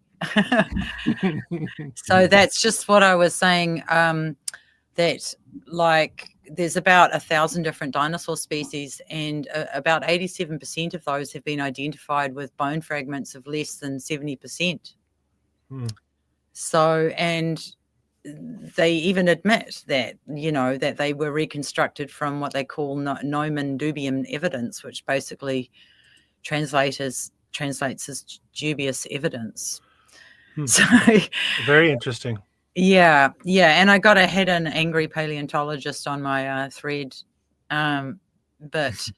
So that's just what I was saying, that like there's about 1,000 different dinosaur species, and about 87% of those have been identified with bone fragments of less than 70%. So, and they even admit that, that they were reconstructed from what they call nomen dubium evidence, which basically translates as dubious evidence. So very interesting. Yeah. And I got a hidden angry paleontologist on my thread. But,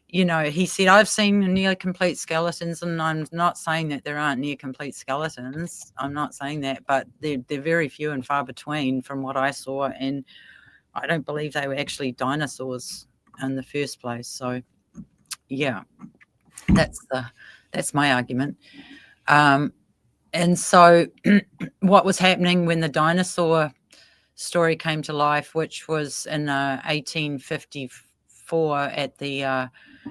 he said, I've seen nearly complete skeletons, and I'm not saying that there aren't near complete skeletons. I'm not saying that, but they're very few and far between from what I saw. And I don't believe they were actually dinosaurs in the first place. So, yeah, that's my argument. And so what was happening when the dinosaur story came to life, which was in 1854 at the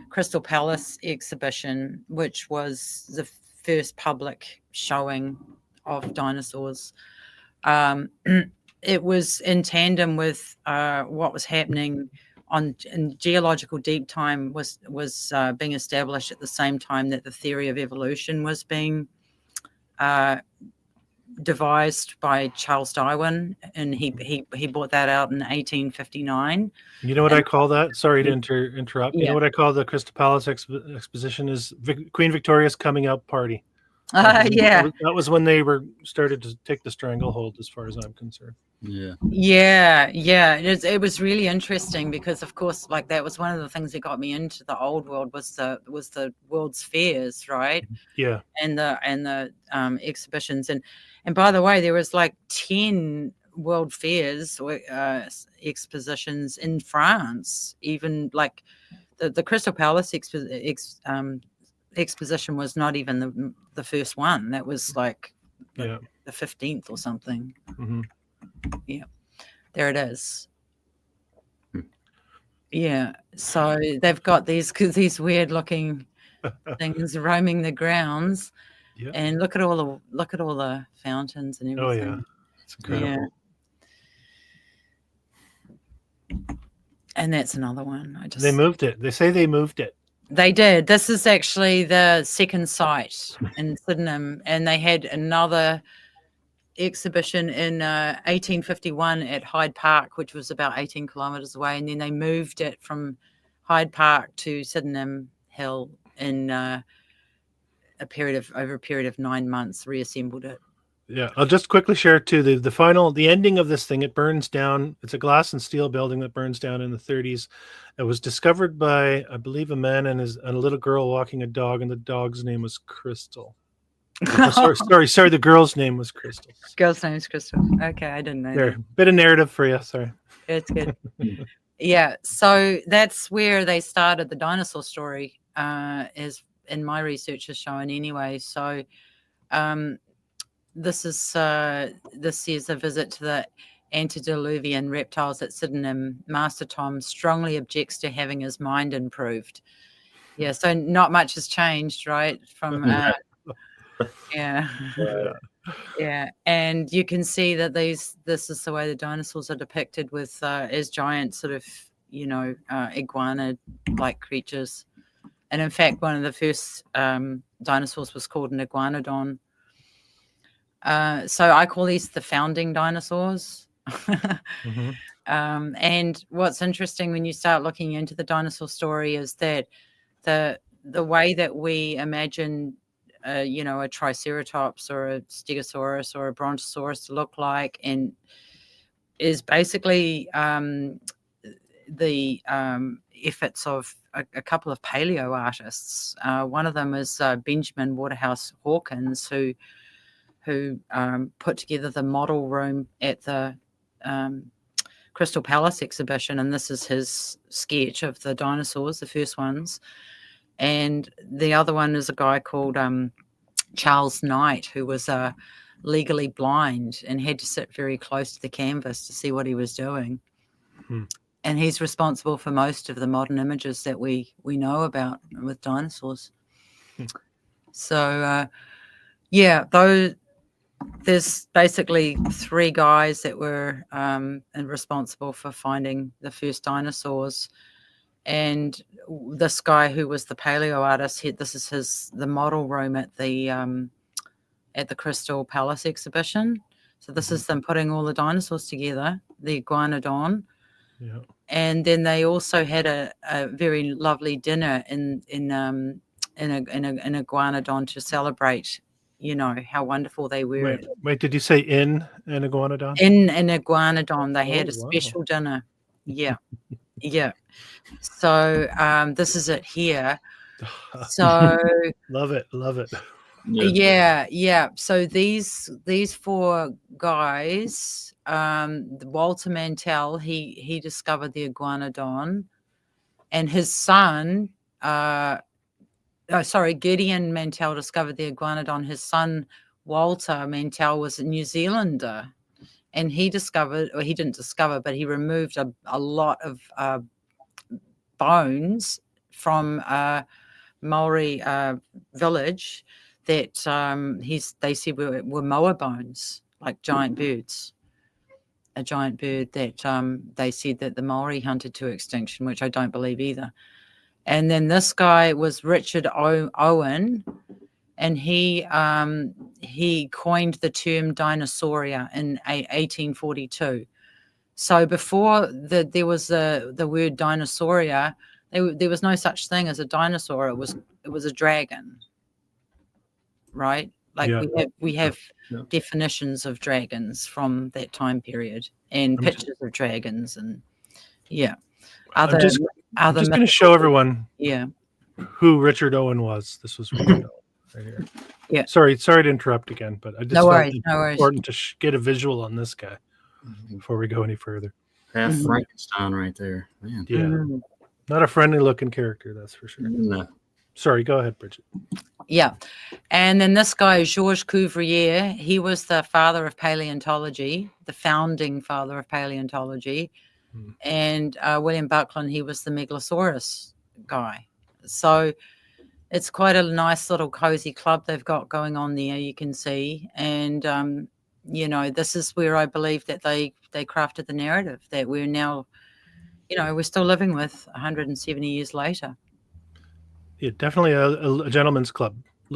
Crystal Palace exhibition, which was the first public showing of dinosaurs. it was in tandem with what was happening in geological deep time was being established at the same time that the theory of evolution was being devised by Charles Darwin, and he brought that out in 1859. You know what And- I call that? Sorry to interrupt. You Yeah. know what I call the Crystal Palace exposition is Queen Victoria's coming out party. Yeah. That was when they started to take the stranglehold, as far as I'm concerned. Yeah. It was really interesting because, of course, like that was one of the things that got me into the old world was the world's fairs, right? Yeah. And the exhibitions, and by the way, there was like 10 world fairs or expositions in France. Even like the Crystal Palace exposition was not even the first one. That was like the 15th or something. Mm-hmm. Yeah, there it is. Yeah, so they've got these weird looking things roaming the grounds, and look at all the fountains and everything. Oh yeah, it's incredible. Yeah. And that's another one. They moved it. They say they moved it. They did. This is actually the second site in Sydenham, and they had another exhibition in 1851 at Hyde Park, which was about 18 kilometres away, and then they moved it from Hyde Park to Sydenham Hill in over a period of 9 months, reassembled it. Yeah, I'll just quickly share too the ending of this thing. It burns down. It's a glass and steel building that burns down in the 30s. It was discovered by, I believe, a man and a little girl walking a dog, and the dog's name was Crystal. Sorry. The girl's name was Crystal. Girl's name is Crystal. Okay, I didn't know. There, bit of narrative for you. Sorry. It's good. Yeah, so that's where they started the dinosaur story, as in my research has shown anyway. So, this is a visit to the antediluvian reptiles at Sydenham. Master Tom strongly objects to having his mind improved. Yeah, so not much has changed, right? From yeah, and you can see that this is the way the dinosaurs are depicted with as giant sort of iguana-like creatures. And in fact, one of the first dinosaurs was called an iguanodon. So I call these the founding dinosaurs. Mm-hmm. And what's interesting when you start looking into the dinosaur story is that the way that we imagine a triceratops or a stegosaurus or a brontosaurus to look like, and is basically the efforts of a couple of paleo artists. One of them is Benjamin Waterhouse Hawkins, who put together the model room at the Crystal Palace exhibition, and this is his sketch of the dinosaurs, the first ones. And the other one is a guy called Charles Knight, who was legally blind and had to sit very close to the canvas to see what he was doing. And he's responsible for most of the modern images that we know about with dinosaurs. So, there's basically three guys that were responsible for finding the first dinosaurs. And this guy who was the paleo artist, this is the model room at the Crystal Palace exhibition. So this is them putting all the dinosaurs together, the iguanodon. Yeah. And then they also had a very lovely dinner in iguanodon to celebrate, how wonderful they were. Wait, did you say in an iguanodon? In an iguanodon, they had a wow. special dinner. Yeah. Yeah. So this is it here. So love it. Yeah. So these four guys, Walter Mantell, he discovered the iguanodon, and his son, Gideon Mantell discovered the iguanodon. His son Walter Mantell was a New Zealander, and he didn't discover, but he removed a lot of bones from Maori village that they said were moa bones, like giant birds. a giant bird that they said that the Maori hunted to extinction, which I don't believe either. And then this guy was Richard Owen, and he coined the term Dinosauria in 1842. So before there was the word Dinosauria, there was no such thing as a dinosaur. It was a dragon, right? Like we have definitions of dragons from that time period, and pictures of dragons, and I'm just going to show everyone who Richard Owen was. This was Richard Owen right here. Yeah. Sorry to interrupt again, but I just no thought worries. important to get a visual on this guy before we go any further. Half Frankenstein right there, man. Yeah, not a friendly looking character, that's for sure. No. Sorry, go ahead, Brigitte. Yeah, and then this guy Georges Cuvier, he was the father of paleontology, the founding father of paleontology, and William Buckland, he was the Megalosaurus guy. So it's quite a nice little cozy club they've got going on there, you can see. And this is where I believe that they crafted the narrative that we're now, we're still living with 170 years later. Yeah, definitely a gentleman's club.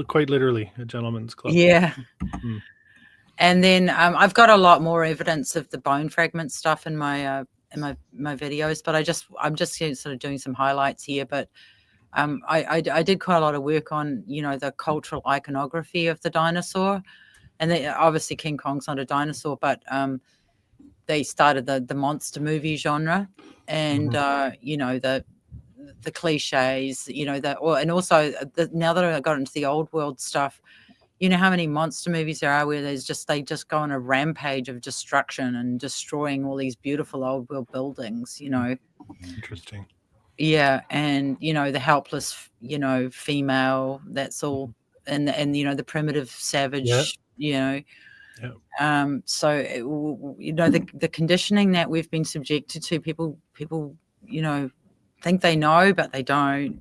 Quite literally a gentleman's club. Yeah. And then I've got a lot more evidence of the bone fragment stuff in my videos, but I'm just sort of doing some highlights here. But I did quite a lot of work on the cultural iconography of the dinosaur, and obviously King Kong's not a dinosaur, but they started the monster movie genre, and the cliches, and also now that I got into the old world stuff, how many monster movies there are where they just go on a rampage of destruction and destroying all these beautiful old world buildings, Interesting. Yeah, and the helpless, female, that's all, and the primitive savage, Yeah. So the conditioning that we've been subjected to, people think they know, but they don't.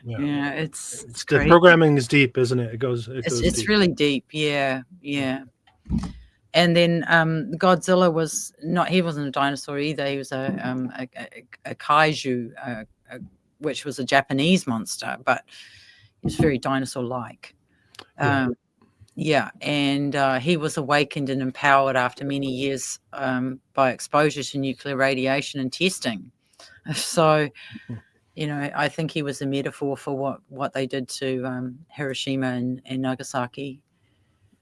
It's the programming is deep, isn't it? It's deep. Really deep. Yeah. And then Godzilla he wasn't a dinosaur either. He was a kaiju, which was a Japanese monster, but he was very dinosaur-like. And he was awakened and empowered after many years by exposure to nuclear radiation and testing. So, I think he was a metaphor for what they did to Hiroshima and Nagasaki.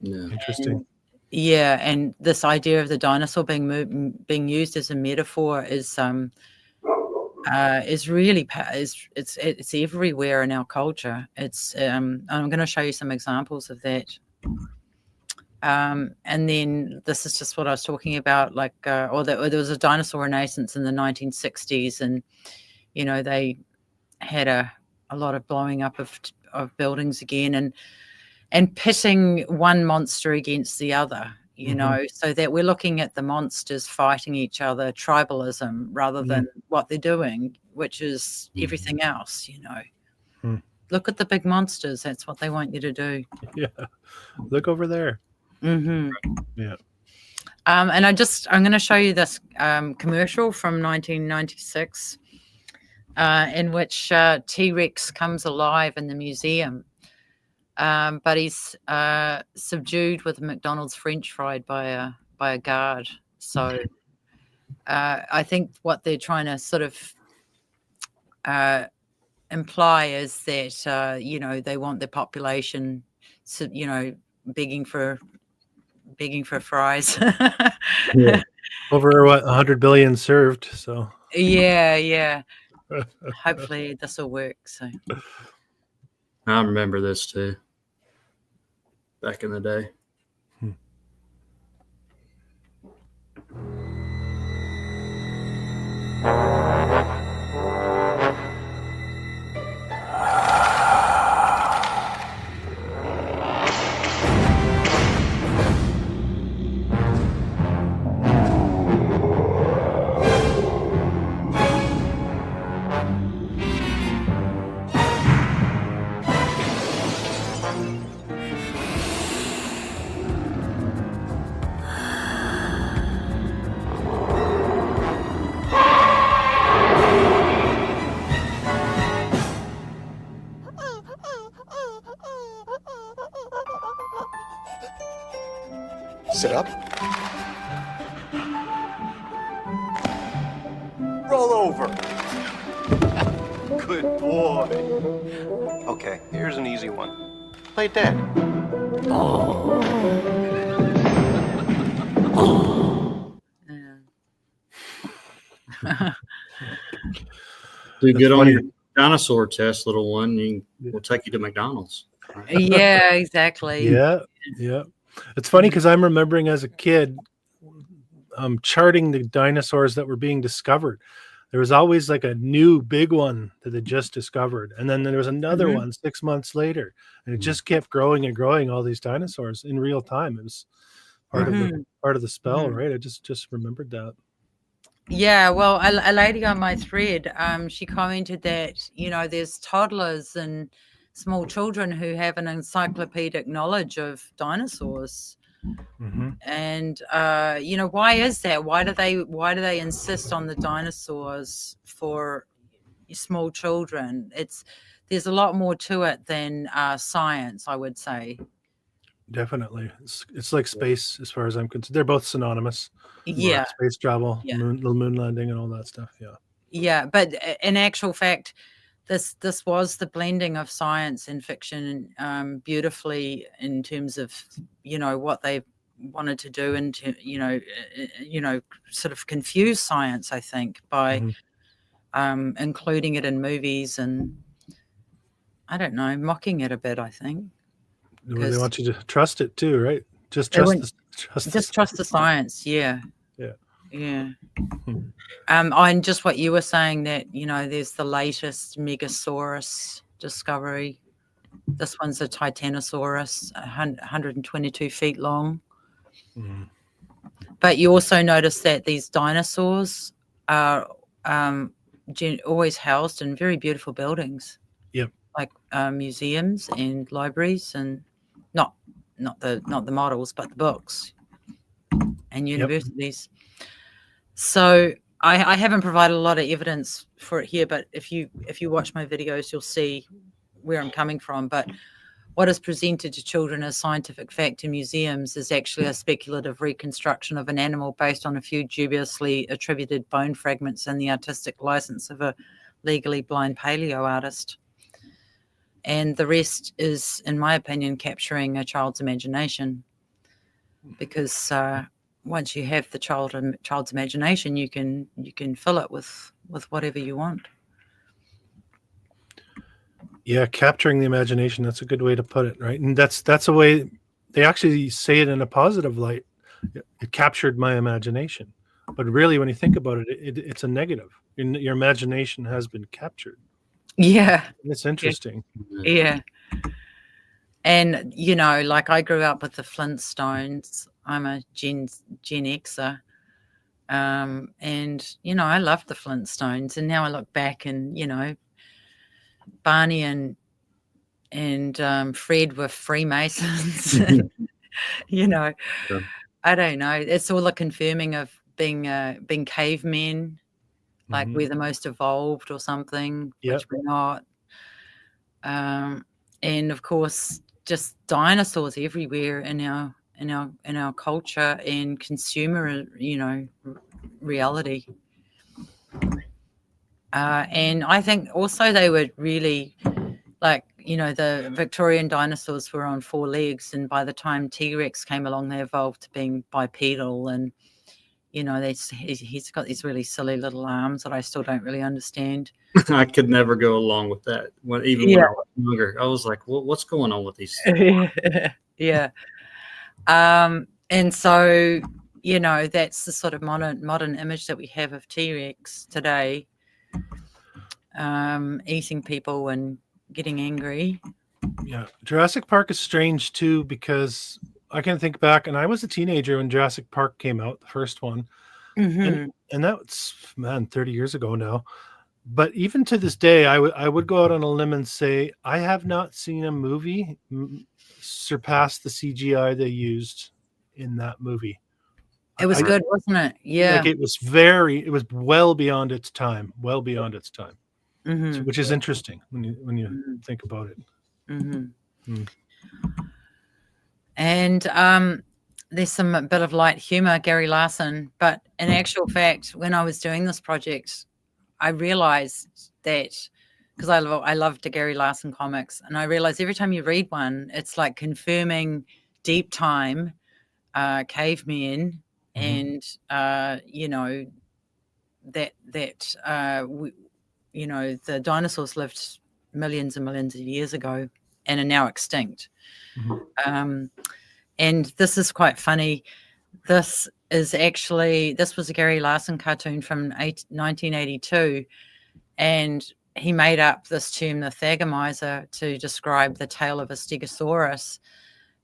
Yeah. Interesting. And this idea of the dinosaur being used as a metaphor is really it's everywhere in our culture. It's I'm going to show you some examples of that. And then this is just what I was talking about, like, there was a dinosaur renaissance in the 1960s, and they had a lot of blowing up of buildings again, and pitting one monster against the other, so that we're looking at the monsters fighting each other, tribalism, rather than what they're doing, which is everything else. Look at the big monsters. That's what they want you to do. Yeah, look over there. Yeah. And I'm going to show you this commercial from 1996 in which T-Rex comes alive in the museum, but he's subdued with a McDonald's French fry by a guard. So I think what they're trying to sort of imply is that they want the population, begging for fries. Yeah. Over 100 billion served, so yeah. Hopefully this will work. So I remember this too, back in the day. Sit up. Roll over. Good boy. Okay, here's an easy one. Play dead. Yeah. Do That's good on funny. your dinosaur test, little one. We'll take you to McDonald's. Yeah, exactly. Yeah, yeah. It's funny because I'm remembering as a kid charting the dinosaurs that were being discovered. There was always like a new big one that they just discovered, and then there was another one 6 months later, and it just kept growing and growing. All these dinosaurs in real time. It was part of the spell, right? I just remembered that. Yeah, well, a lady on my thread, she commented that, there's toddlers and small children who have an encyclopedic knowledge of dinosaurs. And why is that? Why do they insist on the dinosaurs for small children? There's a lot more to it than science, I would say. Definitely, it's like space as far as I'm concerned. They're both synonymous. Yeah, space travel, yeah. little moon landing, and all that stuff. Yeah, but in actual fact, this was the blending of science and fiction beautifully in terms of what they wanted to do and to sort of confuse science, I think, by including it in movies and I don't know, mocking it a bit, I think. They want you to trust it too, right? Just trust the science. Yeah. Yeah. And just what you were saying that there's the latest Megasaurus discovery. This one's a Titanosaurus, 122 feet long. But you also notice that these dinosaurs are always housed in very beautiful buildings. Yep. Like museums and libraries, and not the models, but the books and universities. So I haven't provided a lot of evidence for it here, but if you watch my videos, you'll see where I'm coming from. But what is presented to children as scientific fact in museums is actually a speculative reconstruction of an animal based on a few dubiously attributed bone fragments and the artistic license of a legally blind paleo artist. And the rest is, in my opinion, capturing a child's imagination, because once you have the child's imagination, you can fill it with whatever you want. Yeah, capturing the imagination, that's a good way to put it, right? And that's a way they actually say it in a positive light. It captured my imagination. But really, when you think about it, it's a negative. Your imagination has been captured. Yeah. It's interesting. Yeah. And, like I grew up with the Flintstones. I'm a Gen Xer. And, I loved the Flintstones. And now I look back and, Barney and Fred were Freemasons. Sure. I don't know. It's all a confirming of being cavemen, like we're the most evolved or something, which we're not. And of course, just dinosaurs everywhere in our culture and consumer, reality. And I think also they were really like, the Victorian dinosaurs were on 4 legs, and by the time T-Rex came along, they evolved to being bipedal, and he's got these really silly little arms that I still don't really understand. I could never go along with that. When I was younger, I was like, well, what's going on with these? Yeah. And so, that's the sort of modern image that we have of T-Rex today, eating people and getting angry. Yeah. Jurassic Park is strange too, because I can think back, and I was a teenager when Jurassic Park came out, the first one. And that's, 30 years ago now. But even to this day, I would go out on a limb and say I have not seen a movie surpass the CGI they used in that movie. It was good, wasn't it? Yeah. Like it was well beyond its time, which is interesting when you think about it. And there's some bit of light humor, Gary Larson. But in actual fact, when I was doing this project, I realized that because I love the Gary Larson comics, and I realized every time you read one, it's like confirming deep time, cavemen, and the dinosaurs lived millions and millions of years ago and are now extinct. And this is quite funny. This was a Gary Larson cartoon from 1982, and he made up this term, the thagomizer, to describe the tail of a stegosaurus,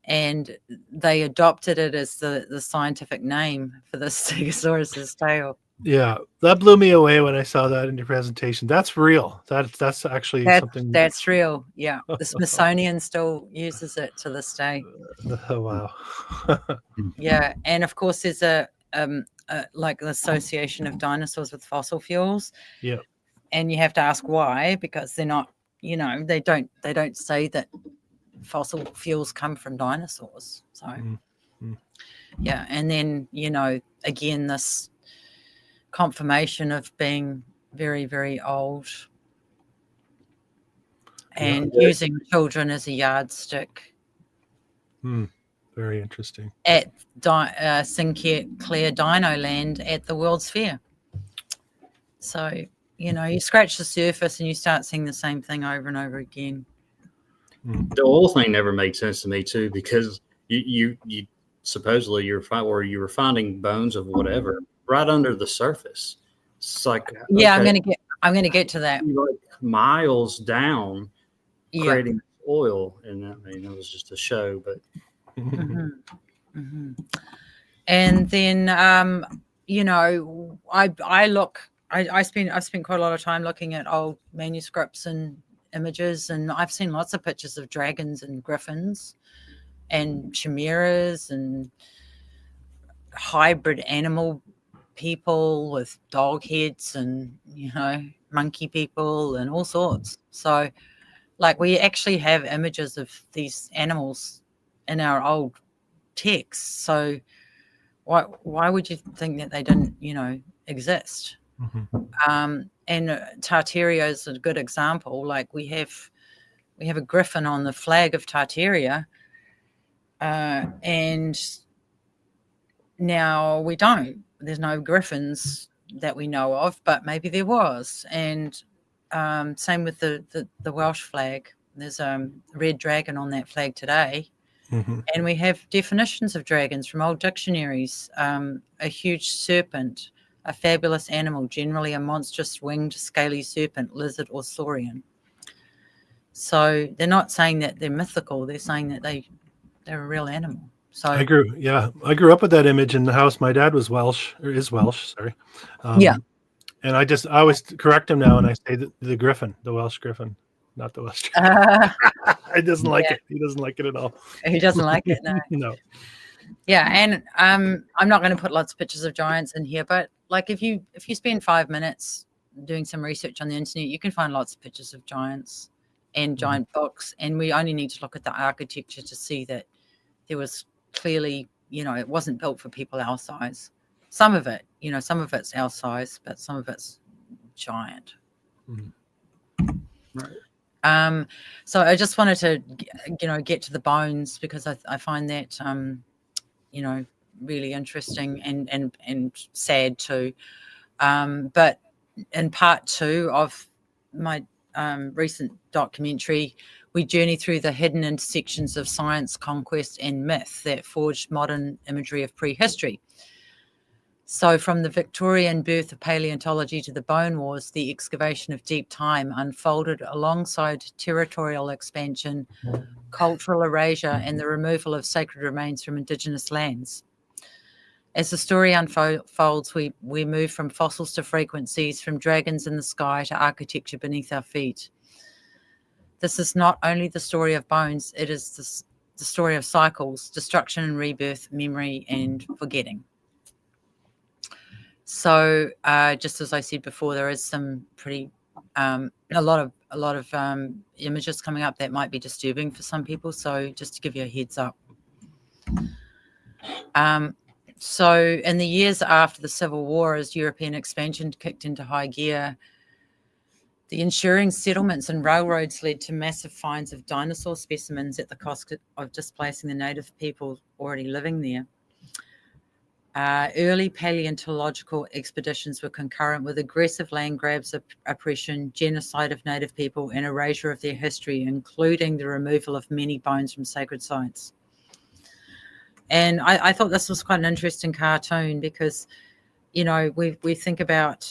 and they adopted it as the scientific name for the stegosaurus's tail. Yeah, that blew me away when I saw that in your presentation. That's real. That's actually something. That's real. Yeah, the Smithsonian still uses it to this day. Oh, wow. Yeah, and of course there's a like the association of dinosaurs with fossil fuels. Yeah. And you have to ask why, because they're not, they don't say that fossil fuels come from dinosaurs. So yeah, and then again, this confirmation of being very, very old, and using children as a yardstick. Very interesting. At Sinclair Dino Land at the World's Fair. So, you scratch the surface and you start seeing the same thing over and over again. The oil thing never made sense to me too, because you supposedly you were finding bones of whatever right under the surface. It's like, yeah, okay, I'm gonna get to that. Like miles down, creating oil, and I mean it was just a show, but. And then I've spent quite a lot of time looking at old manuscripts and images, and I've seen lots of pictures of dragons and griffins and chimeras and hybrid animal people with dog heads and monkey people and all sorts. So like we actually have images of these animals in our old texts. So why would you think that they didn't exist? And Tartaria is a good example. Like we have a griffin on the flag of Tartaria, and now we don't. There's no griffins that we know of, but maybe there was. And same with the Welsh flag. There's a red dragon on that flag today. And we have definitions of dragons from old dictionaries. A huge serpent, a fabulous animal, generally a monstrous winged scaly serpent, lizard or saurian. So they're not saying that they're mythical. They're saying that they're a real animal. So I grew up with that image in the house. My dad was is Welsh, sorry. And I always correct him now, and I say the griffin, the Welsh griffin, not the Welsh griffin. He doesn't like it. He doesn't like it at all. He doesn't like it, no. No. Yeah, and I'm not going to put lots of pictures of giants in here, but like if you spend 5 minutes doing some research on the internet, you can find lots of pictures of giants and giant books, and we only need to look at the architecture to see that there was clearly, it wasn't built for people our size. Some of it, some of it's our size, but some of it's giant. Right. So I just wanted to, get to the bones, because I find that, really interesting and sad too. But in part 2 of my recent documentary, we journey through the hidden intersections of science, conquest, and myth that forged modern imagery of prehistory. So from the Victorian birth of paleontology to the Bone Wars, the excavation of deep time unfolded alongside territorial expansion, cultural erasure, and the removal of sacred remains from Indigenous lands. As the story unfolds, we move from fossils to frequencies, from dragons in the sky to architecture beneath our feet. This is not only the story of bones, it is the story of cycles, destruction and rebirth, memory and forgetting. So just as I said before, there is some pretty a lot of images coming up that might be disturbing for some people. So just to give you a heads up. So in the years after the Civil War, as European expansion kicked into high gear, the ensuing settlements and railroads led to massive finds of dinosaur specimens at the cost of displacing the native people already living there. Early paleontological expeditions were concurrent with aggressive land grabs, oppression, genocide of native people, and erasure of their history, including the removal of many bones from sacred sites. And I thought this was quite an interesting cartoon because, you know, we think about,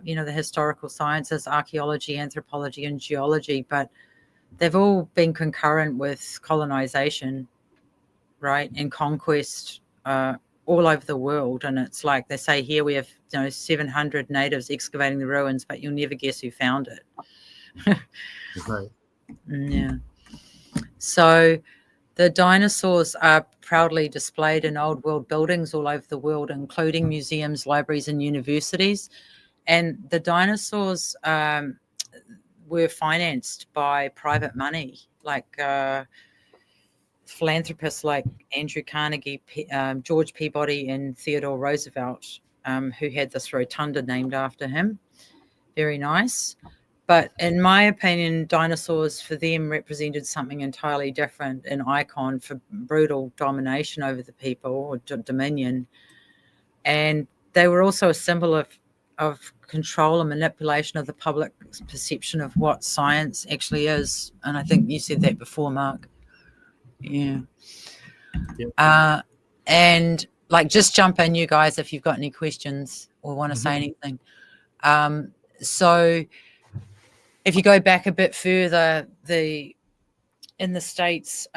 you know, the historical sciences, archaeology, anthropology, and geology, but they've all been concurrent with colonization, right, and conquest all over the world. And it's like they say here we have, you know, 700 natives excavating the ruins, but you'll never guess who found it. Right. Yeah. So the dinosaurs are proudly displayed in old world buildings all over the world, including museums, libraries, and universities. And the dinosaurs were financed by private money, like philanthropists like Andrew Carnegie, George Peabody, and Theodore Roosevelt, who had this rotunda named after him. Very nice. But in my opinion, dinosaurs for them represented something entirely different, an icon for brutal domination over the people, or dominion. And they were also a symbol of control and manipulation of the public perception of what science actually is. And I think you said that before, Mark. Yeah. Yep. And like, just jump in, you guys, if you've got any questions or want to say anything. So if you go back a bit further, in the States,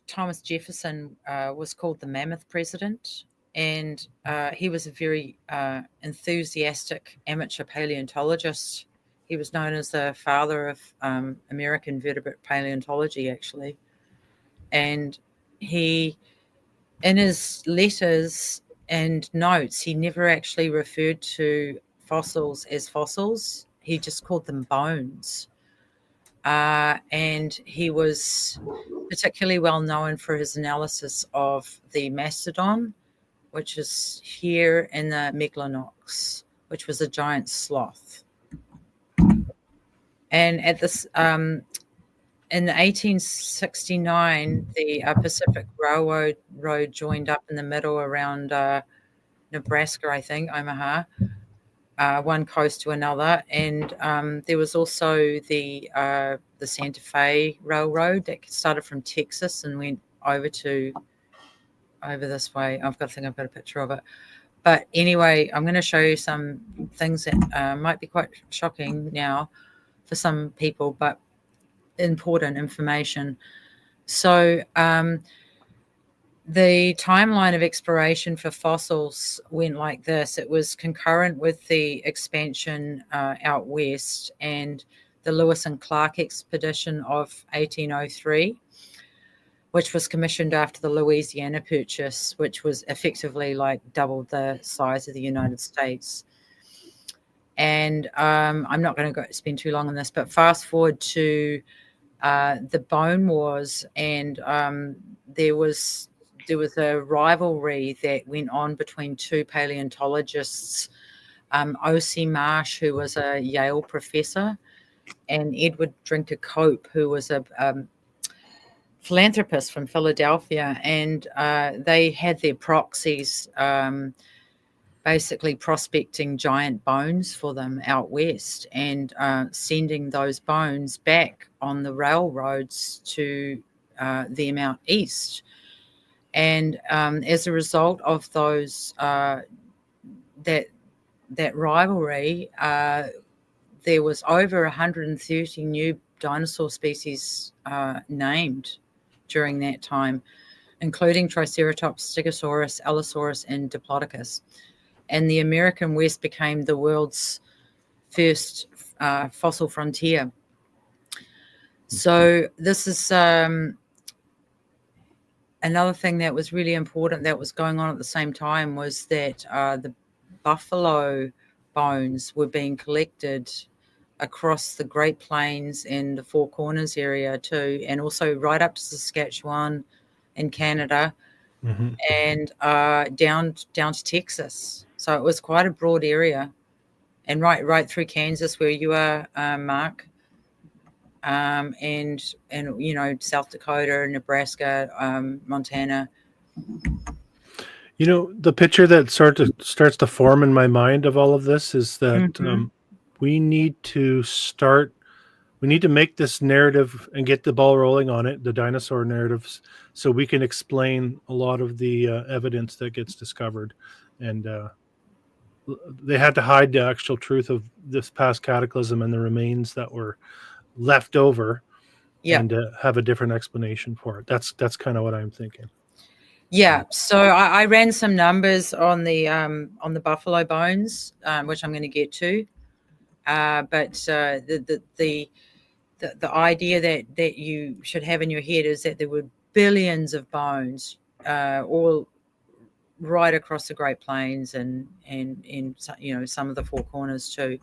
Thomas Jefferson was called the Mammoth President, and he was a very enthusiastic amateur paleontologist. He was known as the father of American vertebrate paleontology, actually. And he, in his letters and notes, he never actually referred to fossils as fossils. He just called them bones. And he was particularly well known for his analysis of the mastodon, which is here in the Megalonyx, which was a giant sloth. And at this, in 1869, the Pacific Railroad joined up in the middle around Nebraska, I think, Omaha, one coast to another. And there was also the Santa Fe Railroad that started from Texas and went over this way. I think I've got a picture of it. But anyway, I'm going to show you some things that might be quite shocking now for some people, but important information. So the timeline of exploration for fossils went like this. It was concurrent with the expansion out west and the Lewis and Clark expedition of 1803, which was commissioned after the Louisiana Purchase, which was effectively like doubled the size of the United States. And I'm not going to spend too long on this, but fast forward to the Bone Wars, and there was a rivalry that went on between two paleontologists, O.C. Marsh, who was a Yale professor, and Edward Drinker Cope, who was a philanthropist from Philadelphia. And they had their proxies basically prospecting giant bones for them out west and sending those bones back on the railroads to them out east. And as a result of those that rivalry, there was over 130 new dinosaur species named during that time, including Triceratops, Stegosaurus, Allosaurus, and Diplodocus. And the American West became the world's first fossil frontier. So this is another thing that was really important that was going on at the same time, was that the buffalo bones were being collected across the Great Plains and the Four Corners area too, and also right up to Saskatchewan in Canada, Hmm. and down to Texas. So it was quite a broad area, and right through Kansas where you are, Mark, and South Dakota, Nebraska, Montana. The picture that starts to form in my mind of all of this is that Mhm. we need to make this narrative and get the ball rolling on it, the dinosaur narratives, so we can explain a lot of the evidence that gets discovered. And they had to hide the actual truth of this past cataclysm and the remains that were left over, Yeah. and have a different explanation for it. That's kind of what I'm thinking. Yeah, so I ran some numbers on the buffalo bones, which I'm going to get to, but the idea that you should have in your head is that there were billions of bones, all right across the Great Plains and some of the Four Corners too,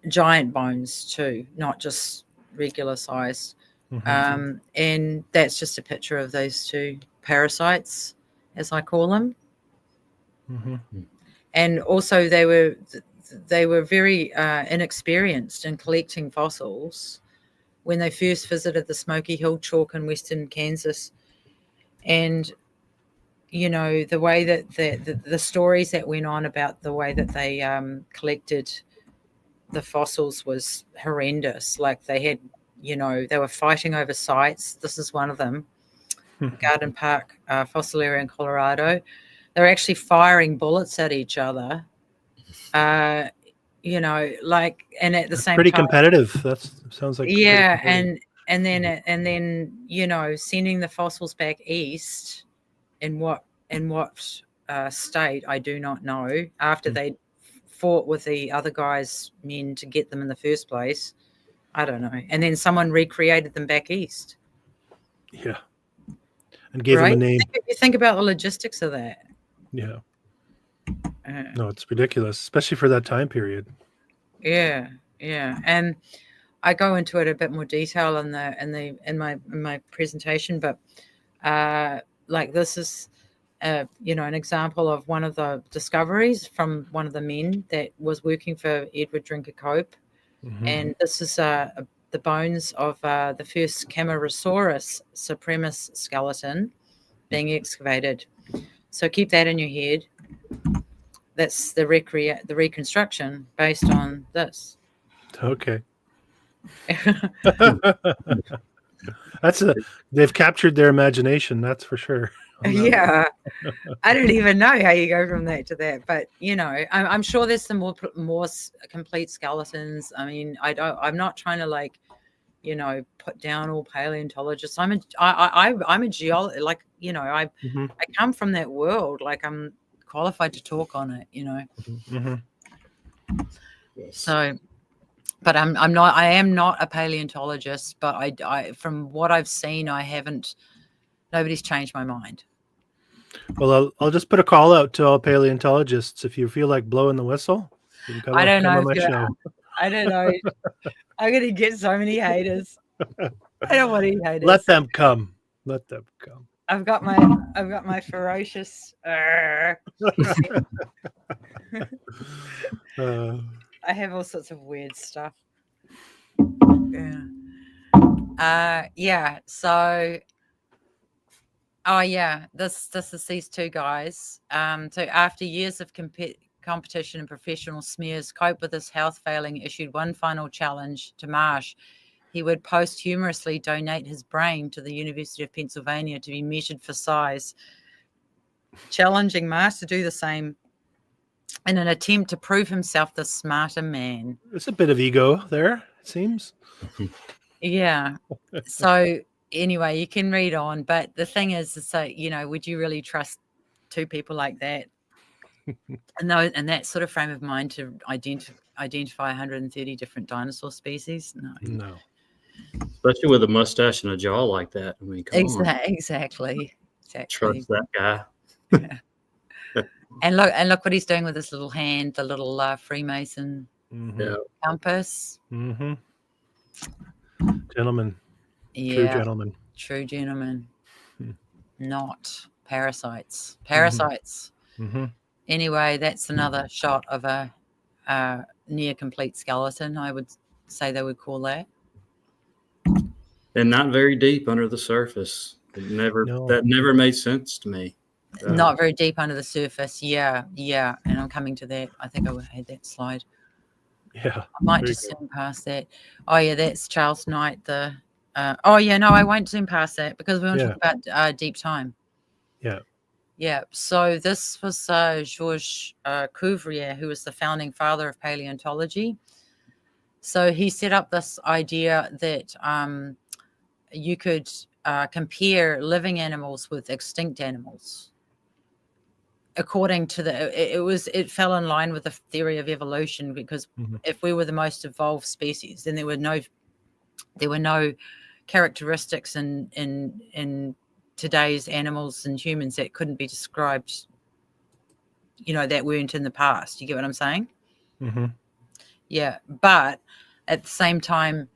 giant bones too, not just regular size. Mhm. And that's just a picture of those two parasites, as I call them. Mhm. And also they were very inexperienced in collecting fossils when they first visited the Smoky Hill Chalk in western Kansas. And the way that the stories that went on about the way that they collected the fossils was horrendous. Like they had, they were fighting over sites. This is one of them, Garden Park fossil area in Colorado. They were actually firing bullets at each other, and at the That's same pretty time, competitive. That sounds like pretty yeah, competitive. and then sending the fossils back east in what state I do not know, after they fought with the other guy's men to get them in the first place. I don't know. And then someone recreated them back east. Yeah, and gave him a Right? name. You think about the logistics of that. Yeah, no, it's ridiculous, especially for that time period. Yeah, and I go into it a bit more detail in my presentation, but this is an example of one of the discoveries from one of the men that was working for Edward Drinker Cope, and this is the bones of the first Camarasaurus supremus skeleton being excavated. So keep that in your head. That's the reconstruction based on this. Okay. They've captured their imagination, that's for sure. Yeah, I don't even know how you go from that to that, but I'm sure there's some more complete skeletons. I mean, I'm not trying to put down all paleontologists. I'm a geologist. I come from that world. Like I'm qualified to talk on it. So, but I am not a paleontologist. But I from what I've seen, nobody's changed my mind. Well, I'll just put a call out to all paleontologists. If you feel like blowing the whistle, you can come I don't come know on my show. I don't know. I'm gonna get so many haters. I don't want any haters. Let them come. Let them come. I've got my ferocious. I have all sorts of weird stuff. Yeah. So. Oh yeah, this is these two guys. So after years of competition and professional smears, Cope, with his health failing, issued one final challenge to Marsh. He would posthumously donate his brain to the University of Pennsylvania to be measured for size, challenging Marsh to do the same in an attempt to prove himself the smarter man. There's a bit of ego there, it seems. Yeah. So anyway, you can read on, but the thing is, so would you really trust two people like that? And that sort of frame of mind to identify 130 different dinosaur species? No. Especially with a mustache and a jaw like that. I mean, come on. Exactly. Trust that guy. And look what he's doing with his little hand, the little Freemason compass. Gentlemen. Yeah. True gentleman. True gentleman. not parasites. Parasites. Mm-hmm. Anyway, that's another shot of a near complete skeleton, I would say they would call that. And not very deep under the surface. That never made sense to me. Not very deep under the surface. Yeah. And I'm coming to that. I think I had that slide. Yeah. I might just zoom past that. Oh, yeah, that's Charles Knight. I won't zoom past that because we want to talk about deep time. Yeah. Yeah. So this was Georges Cuvier, who was the founding father of paleontology. So he set up this idea that you could compare living animals with extinct animals. According to it fell in line with the theory of evolution, because if we were the most evolved species, then there were no characteristics in today's animals and humans that couldn't be described, that weren't in the past. You get what I'm saying? Mm-hmm. Yeah, but at the same time,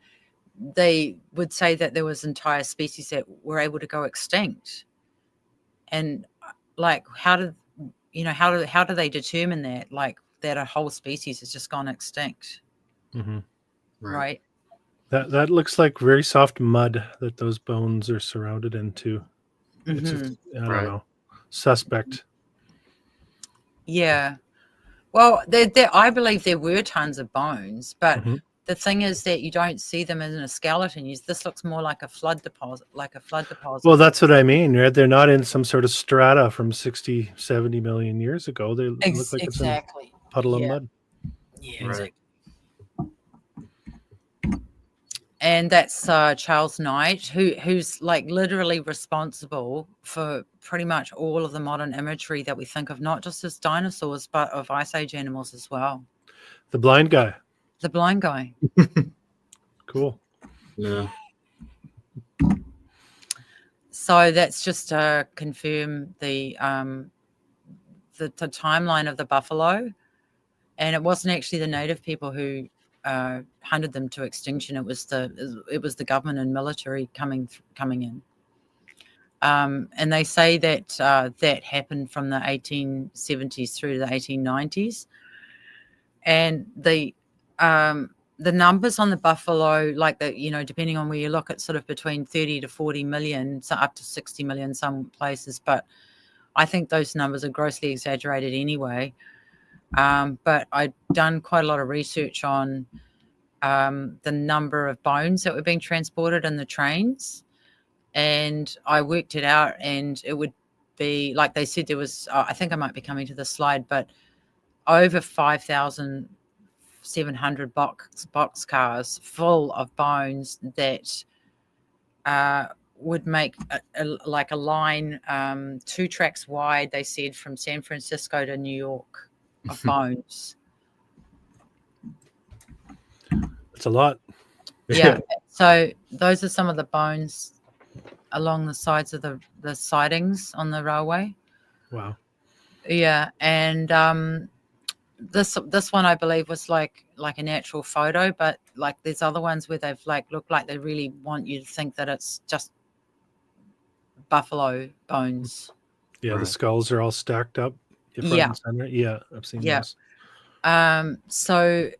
they would say that there was entire species that were able to go extinct, and like how do they determine that, like that a whole species has just gone extinct? Mm-hmm. Right. That looks like very soft mud that those bones are surrounded into. It's just, I don't know, suspect. Yeah. Well, I believe there were tons of bones, but the thing is that you don't see them in a skeleton. This looks more like a flood deposit. Well, that's what I mean, right? They're not in some sort of strata from 60, 70 million years ago. They look like it's a puddle of mud. Yeah, exactly. And that's Charles Knight, who's like literally responsible for pretty much all of the modern imagery that we think of, not just as dinosaurs, but of Ice Age animals as well. The blind guy. The blind guy. Cool. Yeah. So that's just to confirm the timeline of the buffalo, and it wasn't actually the native people who hunted them to extinction. It was the government and military coming in. And they say that that happened from the 1870s through to the 1890s, and the numbers on the buffalo, like depending on where you look, it's sort of between 30 to 40 million, so up to 60 million some places, but I think those numbers are grossly exaggerated anyway. But I'd done quite a lot of research on the number of bones that were being transported in the trains, and I worked it out, and it would be, like they said, there was, I think I might be coming to this slide, but over 5,700 box cars full of bones that would make like a line 2 tracks wide, they said, from San Francisco to New York of bones. It's a lot. Yeah. So those are some of the bones along the sides of the sidings on the railway. Wow. Yeah. And this one I believe was like a natural photo, but like there's other ones where they've like looked like they really want you to think that it's just buffalo bones. Yeah, the skulls are all stacked up. Yeah, I've seen those. So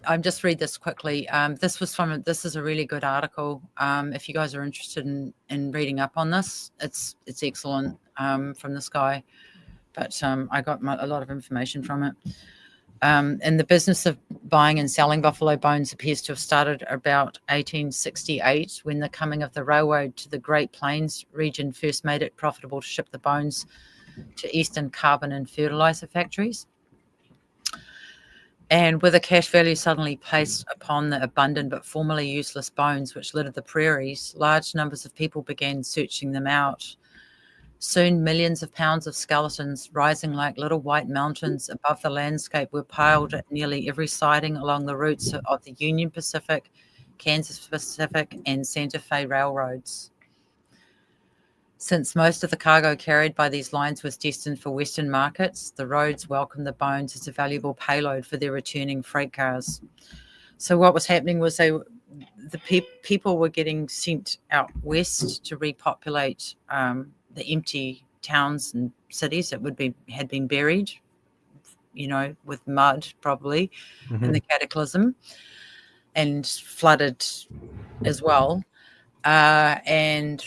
I'm just read this quickly. This is a really good article. If you guys are interested in reading up on this, it's excellent from this guy. But I got a lot of information from it. And the business of buying and selling buffalo bones appears to have started about 1868, when the coming of the railroad to the Great Plains region first made it profitable to ship the bones to eastern carbon and fertilizer factories. And with a cash value suddenly placed upon the abundant but formerly useless bones which littered the prairies, large numbers of people began searching them out. Soon millions of pounds of skeletons, rising like little white mountains above the landscape, were piled at nearly every siding along the routes of the Union Pacific, Kansas Pacific, and Santa Fe railroads. Since most of the cargo carried by these lines was destined for Western markets, the roads welcomed the bones as a valuable payload for their returning freight cars. So what was happening was people were getting sent out west to repopulate the empty towns and cities that had been buried, with mud probably in the cataclysm and flooded as well. And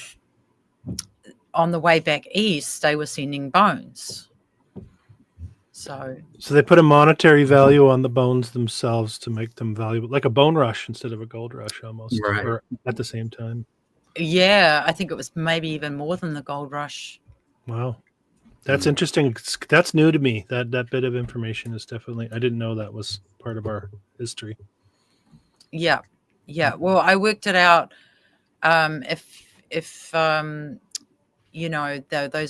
on the way back east, they were sending bones. So they put a monetary value on the bones themselves to make them valuable, like a bone rush instead of a gold rush almost, Right. or at the same time. yeah, I think it was maybe even more than the gold rush. Wow. That's interesting. That's new to me. That bit of information is definitely, I didn't know that was part of our history. Yeah. Well, I worked it out. If those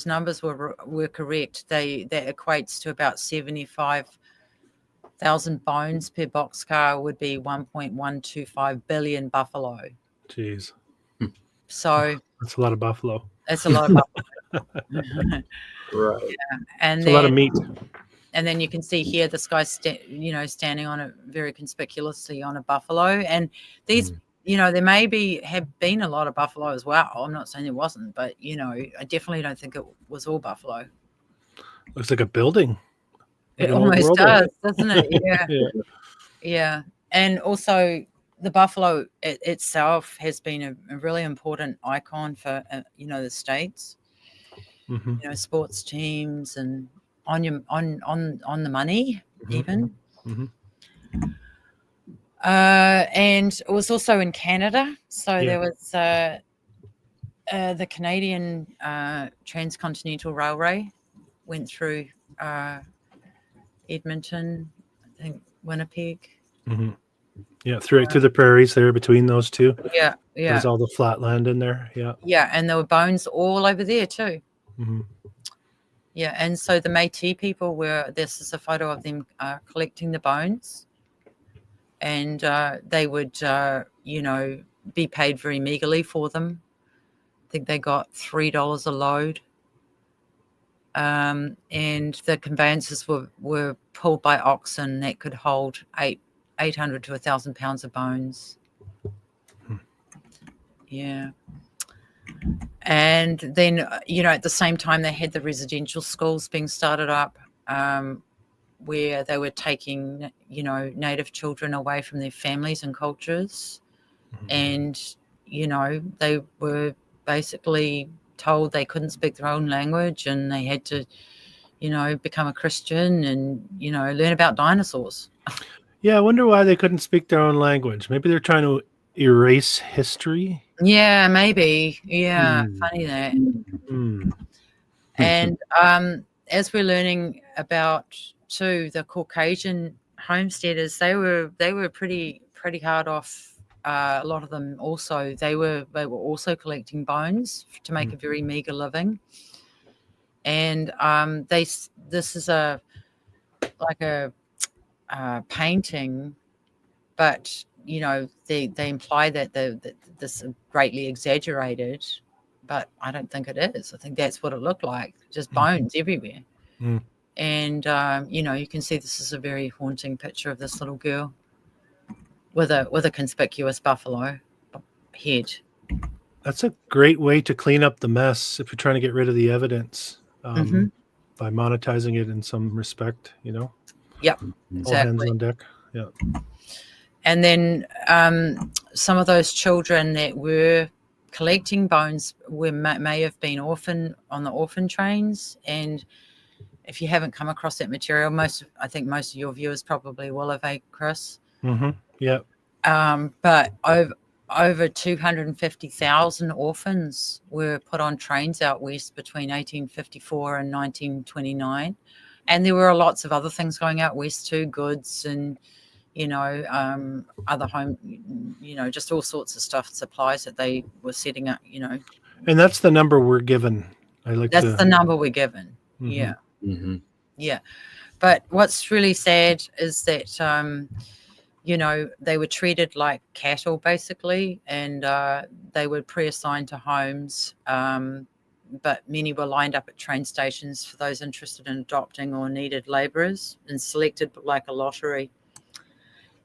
numbers were correct, that equates to about 75,000 bones per boxcar would be 1.125 billion buffalo. Jeez. So that's a lot of buffalo. That's a lot of buffalo. Right. Yeah. And It's then, a lot of meat. And then you can see here this guy, standing on it very conspicuously on a buffalo. And these, there have been a lot of buffalo as well. I'm not saying there wasn't, but I definitely don't think it was all buffalo. Looks like a building. It almost does, doesn't it? Yeah. Yeah. And also the buffalo itself has been a really important icon for, the States, sports teams and on the money even. And it was also in Canada. So there was the Canadian Transcontinental Railway went through Edmonton, I think Winnipeg. Yeah, through the prairies there between those two. Yeah. There's all the flat land in there. Yeah. Yeah, and there were bones all over there too. Yeah, and so the Métis people this is a photo of them collecting the bones, and they would, be paid very meagerly for them. I think they got $3 a load. And the conveyances were pulled by oxen that could hold 800 to 1,000 pounds of bones. Yeah. And then, at the same time, they had the residential schools being started up, where they were taking, Native children away from their families and cultures. And, they were basically told they couldn't speak their own language and they had to, become a Christian and, learn about dinosaurs. Yeah, I wonder why they couldn't speak their own language. Maybe they're trying to erase history. Yeah, maybe. Yeah, funny that. And as we're learning about too, the Caucasian homesteaders, they were pretty hard off. A lot of them also they were also collecting bones to make a very meager living. And this is a painting, but they imply that this is greatly exaggerated, but I don't think it is. I think that's what it looked like, just bones everywhere. And you can see this is a very haunting picture of this little girl with a conspicuous buffalo head. That's a great way to clean up the mess if you're trying to get rid of the evidence, by monetizing it in some respect. Yep, exactly. All hands on deck. Yeah. And then some of those children that were collecting bones may have been on the orphan trains. And if you haven't come across that material, I think most of your viewers probably will have, Chris? Yeah. But over 250,000 orphans were put on trains out west between 1854 and 1929. And there were lots of other things going out west too, goods and other home, just all sorts of stuff, supplies that they were setting up, And that's the number we're given. That's the number we're given. Yeah. Yeah. But what's really sad is that, they were treated like cattle basically, and they were pre-assigned to homes. But many were lined up at train stations for those interested in adopting or needed labourers and selected like a lottery.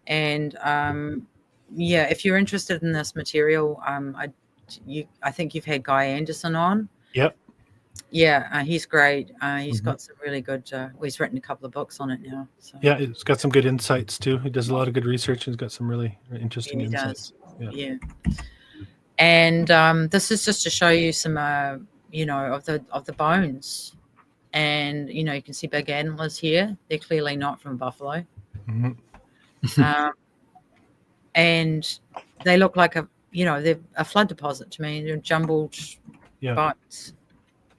And yeah, if you're interested in this material, I think you've had Guy Anderson on. Yep. Yeah, he's great. He's Mhm. got some really good. Well, he's written a couple of books on it now. So. Yeah, it's got some good insights too. He does a lot of good research and he's got some really interesting Yeah, he insights. does. Yeah. Yeah. And this is just to show you some, of the bones. And you can see big antlers here. They're clearly not from buffalo. Mhm. And they look like they're a flood deposit to me. They're jumbled Yeah. bones.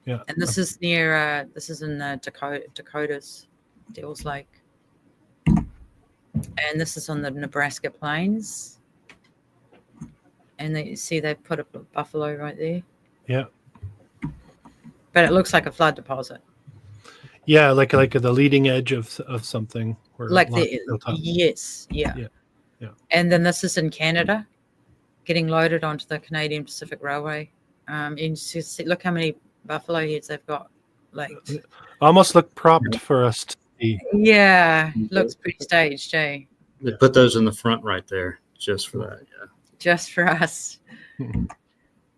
Yeah. And this is near. This is in the Dakotas, Devil's Lake. And this is on the Nebraska plains. And you see they put a buffalo right there. Yeah. But it looks like a flood deposit. Yeah, like the leading edge of something. Where Like lots the built up. yes, yeah. Yeah. Yeah. And then this is in Canada, getting loaded onto the Canadian Pacific Railway. And you see, look how many buffalo heads they've got. Like, Almost look propped for us to see. yeah, looks pretty staged, eh? They put those in the front right there just for that. Yeah. Just for us.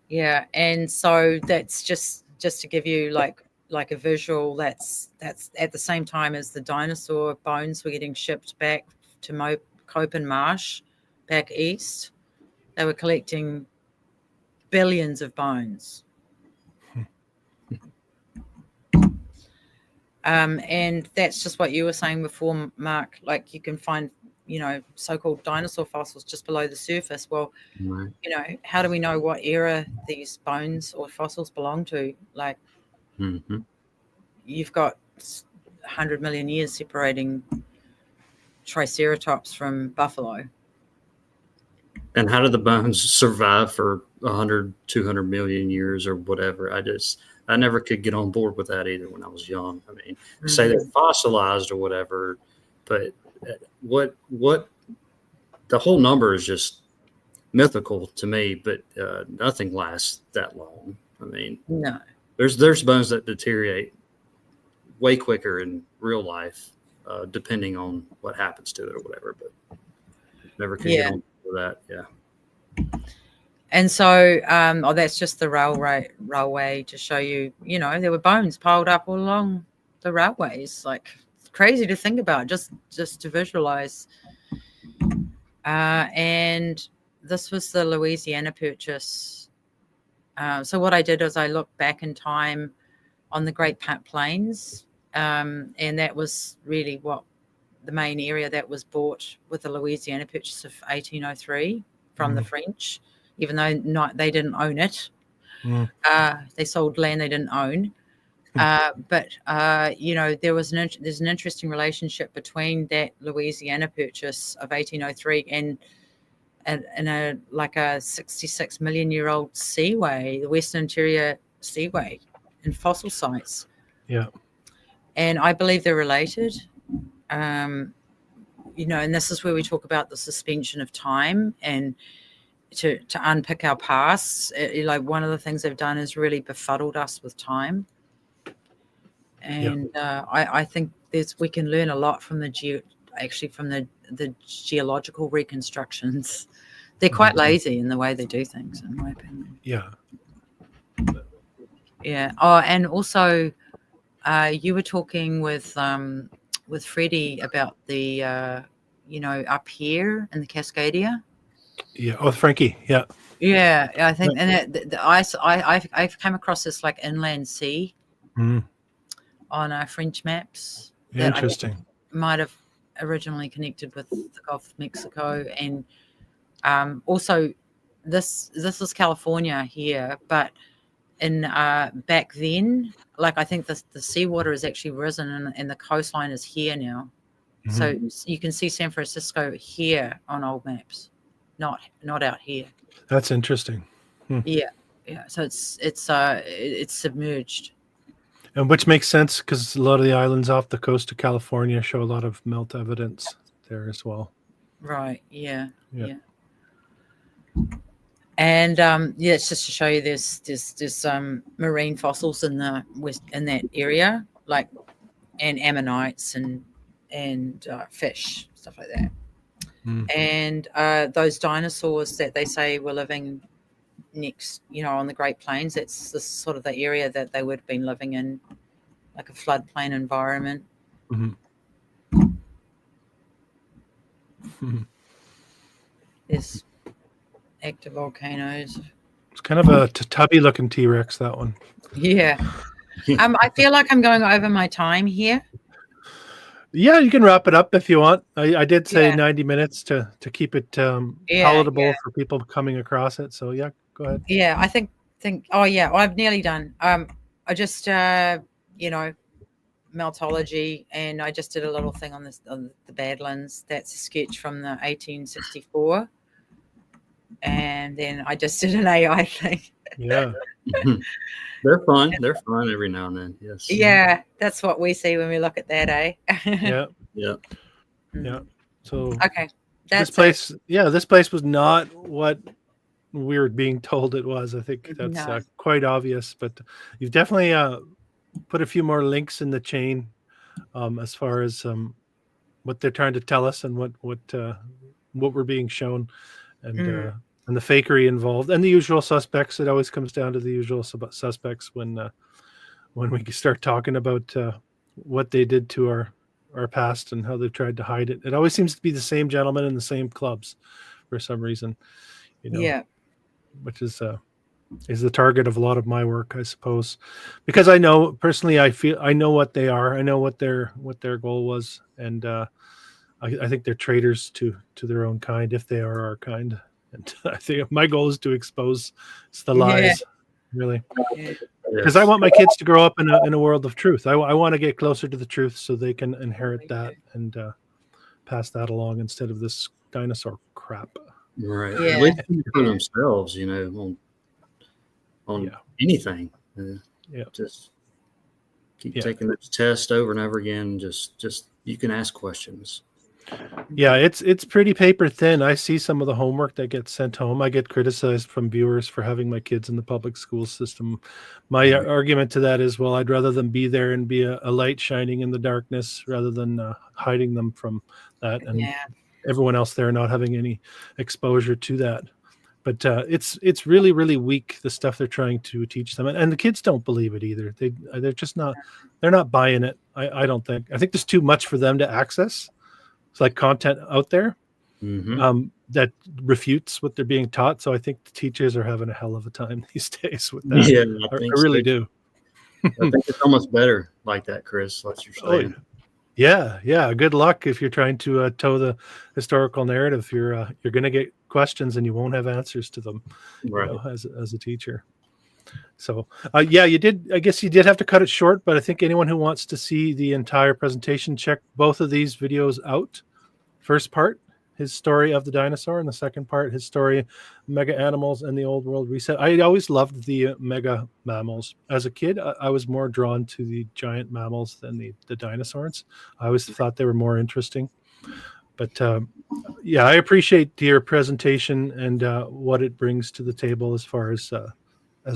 Yeah, and so that's just to give you like a visual. That's at the same time as the dinosaur bones were getting shipped back to Copen Marsh, back east. They were collecting billions of bones. And that's just what you were saying before, Mark. Like you can find, so-called dinosaur fossils just below the surface. Well, Right. How do we know what era these bones or fossils belong to? Like, Mm-hmm. you've got 100 million years separating Triceratops from buffalo. And how did the bones survive for 100, 200 million years or whatever? I never could get on board with that either when I was young. I mean, say they're fossilized or whatever, but what the whole number is just mythical to me, but nothing lasts that long. I mean, No. there's bones that deteriorate way quicker in real life, depending on what happens to it or whatever, but never could get on with that. Yeah. And so, that's just the railway to show you, there were bones piled up all along the railways. Like, it's crazy to think about, just to visualize. And this was the Louisiana Purchase. So what I did is I looked back in time on the Great Plains, and that was really what the main area that was bought with the Louisiana Purchase of 1803 from the French. Even though they didn't own it. They sold land they didn't own. But there's an interesting relationship between that Louisiana Purchase of 1803 and a 66 million year old seaway, the Western Interior Seaway, and fossil sites. Yeah. And I believe they're related. And this is where we talk about the suspension of time and to unpick our pasts. One of the things they've done is really befuddled us with time. And I think we can learn a lot from the geological reconstructions. They're quite lazy in the way they do things, in my opinion. Yeah. Yeah. Oh, and also, you were talking with Freddie about the up here in the Cascadia. Yeah. Oh, Frankie. Yeah. Yeah, I think, and I've come across this like inland sea on French maps. Interesting. That might have originally connected with the Gulf of Mexico, and also this is California here, but in back then, like I think the seawater has actually risen and the coastline is here now, so you can see San Francisco here on old maps. Not out here. That's interesting. Yeah. So it's submerged. And which makes sense because a lot of the islands off the coast of California show a lot of melt evidence there as well. Right. Yeah. And it's just to show you there's marine fossils in the west in that area, and ammonites and fish, stuff like that. Mm. And those dinosaurs that they say were living next, on the Great Plains, that's the sort of the area that they would have been living in, like a floodplain environment. Mhm. Mhm. There's active volcanoes. It's kind of a tubby looking T-Rex, that one. Yeah. I feel like I'm going over my time here. Yeah, you can wrap it up if you want. I did say Yeah. 90 minutes to keep it palatable for people coming across it. So yeah, go ahead. Yeah, I think. Oh yeah, I'm nearly done. I just meltology, and I just did a little thing on the Badlands. That's a sketch from the 1864, and then I just did an AI thing. Yeah. They're fun. They're fun every now and then. Yes. Yeah, that's what we see when we look at that, eh? Yeah. Yeah. Yeah. So Okay. this place was not what we were being told it was. I think that's quite obvious, but you've definitely put a few more links in the chain as far as what they're trying to tell us and what we're being shown, and the fakery involved, and the usual suspects. It always comes down to the usual suspects when we start talking about what they did to our past and how they've tried to hide it. It always seems to be the same gentlemen in the same clubs for some reason, Yeah. which is the target of a lot of my work, I suppose, because I know personally, I know what they are. I know what their goal was. And I think they're traitors to their own kind, if they are our kind. And I think my goal is to expose the lies, really, because I want my kids to grow up in a world of truth. I want to get closer to the truth so they can inherit that and pass that along instead of this dinosaur crap. Right. Yeah. At least for themselves, on anything. Just keep taking this test over and over again. Just you can ask questions. Yeah, it's pretty paper thin. I see some of the homework that gets sent home. I get criticized from viewers for having my kids in the public school system. My argument to that is, well, I'd rather them be there and be a light shining in the darkness rather than hiding them from that, and everyone else there not having any exposure to that. But it's really, really weak, the stuff they're trying to teach them, and the kids don't believe it either. They're just not. They're not buying it. I don't think. I think there's too much for them to access. It's like content out there that refutes what they're being taught. So I think the teachers are having a hell of a time these days with that. Yeah, I really do. I think it's almost better like that, Chris. What you're saying. Yeah. Good luck if you're trying to toe the historical narrative. You're going to get questions and you won't have answers to them, as a teacher. So you did. I guess you did have to cut it short, but I think anyone who wants to see the entire presentation, check both of these videos out. First part, his story of the dinosaur, and the second part, his story, mega animals and the old world reset. I always loved the mega mammals. As a kid, I was more drawn to the giant mammals than the dinosaurs. I always thought they were more interesting. But I appreciate your presentation and what it brings to the table as far as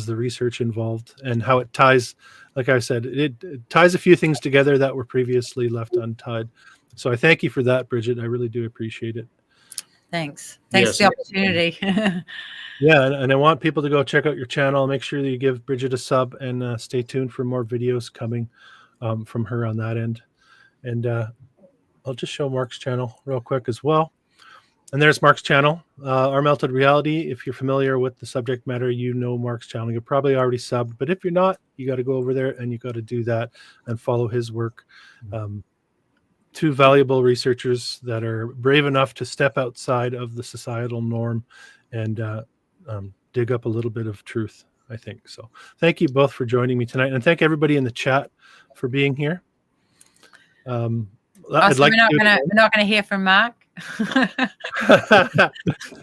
the research involved and how it ties, like I said, it ties a few things together that were previously left untied. So I thank you for that, Brigitte. I really do appreciate it. Thanks for the opportunity. And I want people to go check out your channel. Make sure that you give Brigitte a sub and stay tuned for more videos coming from her on that end. And I'll just show Mark's channel real quick as well. And there's Mark's channel, Our Melted Reality. If you're familiar with the subject matter, you know Mark's channel. You're probably already subbed, but if you're not, you got to go over there and you got to do that and follow his work. Two valuable researchers that are brave enough to step outside of the societal norm and dig up a little bit of truth, I think. So thank you both for joining me tonight, and thank everybody in the chat for being here. We're not going to hear from Mark.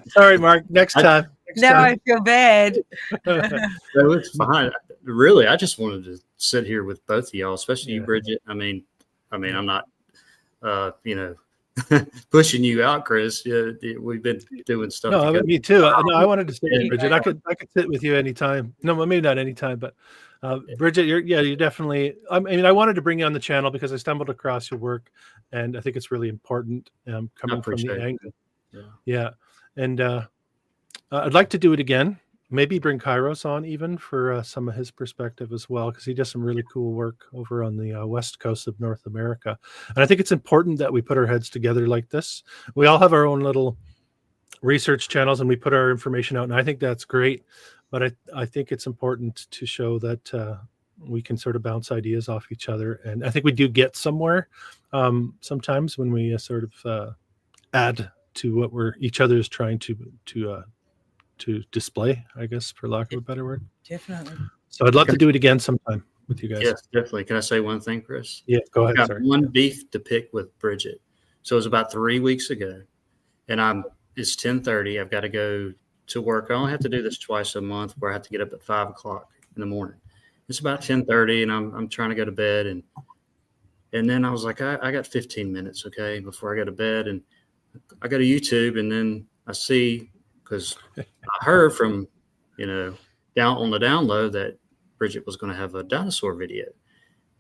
Sorry, Mark. Next time. I feel bad. No, it's fine. Really, I just wanted to sit here with both of y'all, especially you, Brigitte. I mean, I'm not, pushing you out, Chris. Yeah, we've been doing stuff. No, together. Me too. I wanted to sit with Brigitte. I could sit with you anytime. No, maybe not anytime, but Brigitte, you're definitely. I wanted to bring you on the channel because I stumbled across your work, and I think it's really important coming from the angle. Yeah. And I'd like to do it again. Maybe bring Kairos on even for some of his perspective as well, because he does some really cool work over on the west coast of North America. And I think it's important that we put our heads together like this. We all have our own little research channels and we put our information out, and I think that's great. But I think it's important to show that we can sort of bounce ideas off each other. And I think we do get somewhere sometimes when we sort of add to what each other is trying to display, I guess, for lack of a better word. Definitely. So I'd love to do it again sometime with you guys. Yes, definitely. Can I say one thing, Chris? Yeah, go ahead. Got Sorry. one beef to pick with Brigitte. So it was about 3 weeks ago, and it's 10:30. I've got to go to work. I only have to do this twice a month, where I have to get up at 5 o'clock in the morning. It's about 10:30, and I'm trying to go to bed, and then I was like, I got 15 minutes, okay, before I go to bed, and I go to YouTube, and then I see, because I heard from, down on the download that Brigitte was going to have a dinosaur video.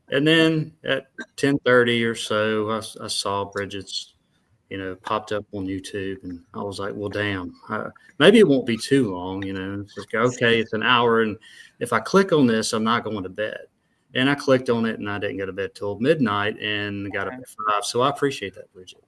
And then at 10:30 or so, I saw Brigitte's, popped up on YouTube, and I was like, well, damn, maybe it won't be too long, It's like, okay, it's an hour. And if I click on this, I'm not going to bed. And I clicked on it, and I didn't go to bed till midnight and got up at 5. So I appreciate that, Brigitte.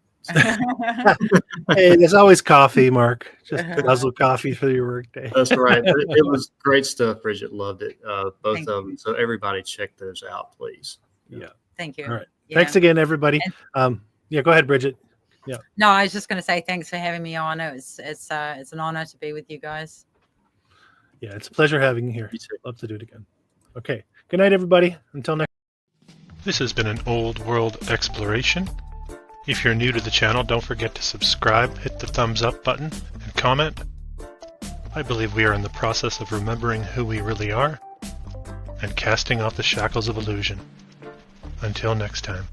Hey, there's always coffee, Mark. Just a guzzle coffee for your workday. That's right. It was great stuff. Brigitte loved it. Both of them. So everybody check those out, please. Yeah. Thank you. All right. Yeah. Thanks again, everybody. Yeah, go ahead, Brigitte. Yeah. No, I was just going to say thanks for having me on. It's an honor to be with you guys. Yeah, it's a pleasure having you here. You too. Love to do it again. Okay. Good night, everybody. Until next. This has been an old world exploration. If you're new to the channel, don't forget to subscribe, hit the thumbs up button, and comment. I believe we are in the process of remembering who we really are and casting off the shackles of illusion. Until next time.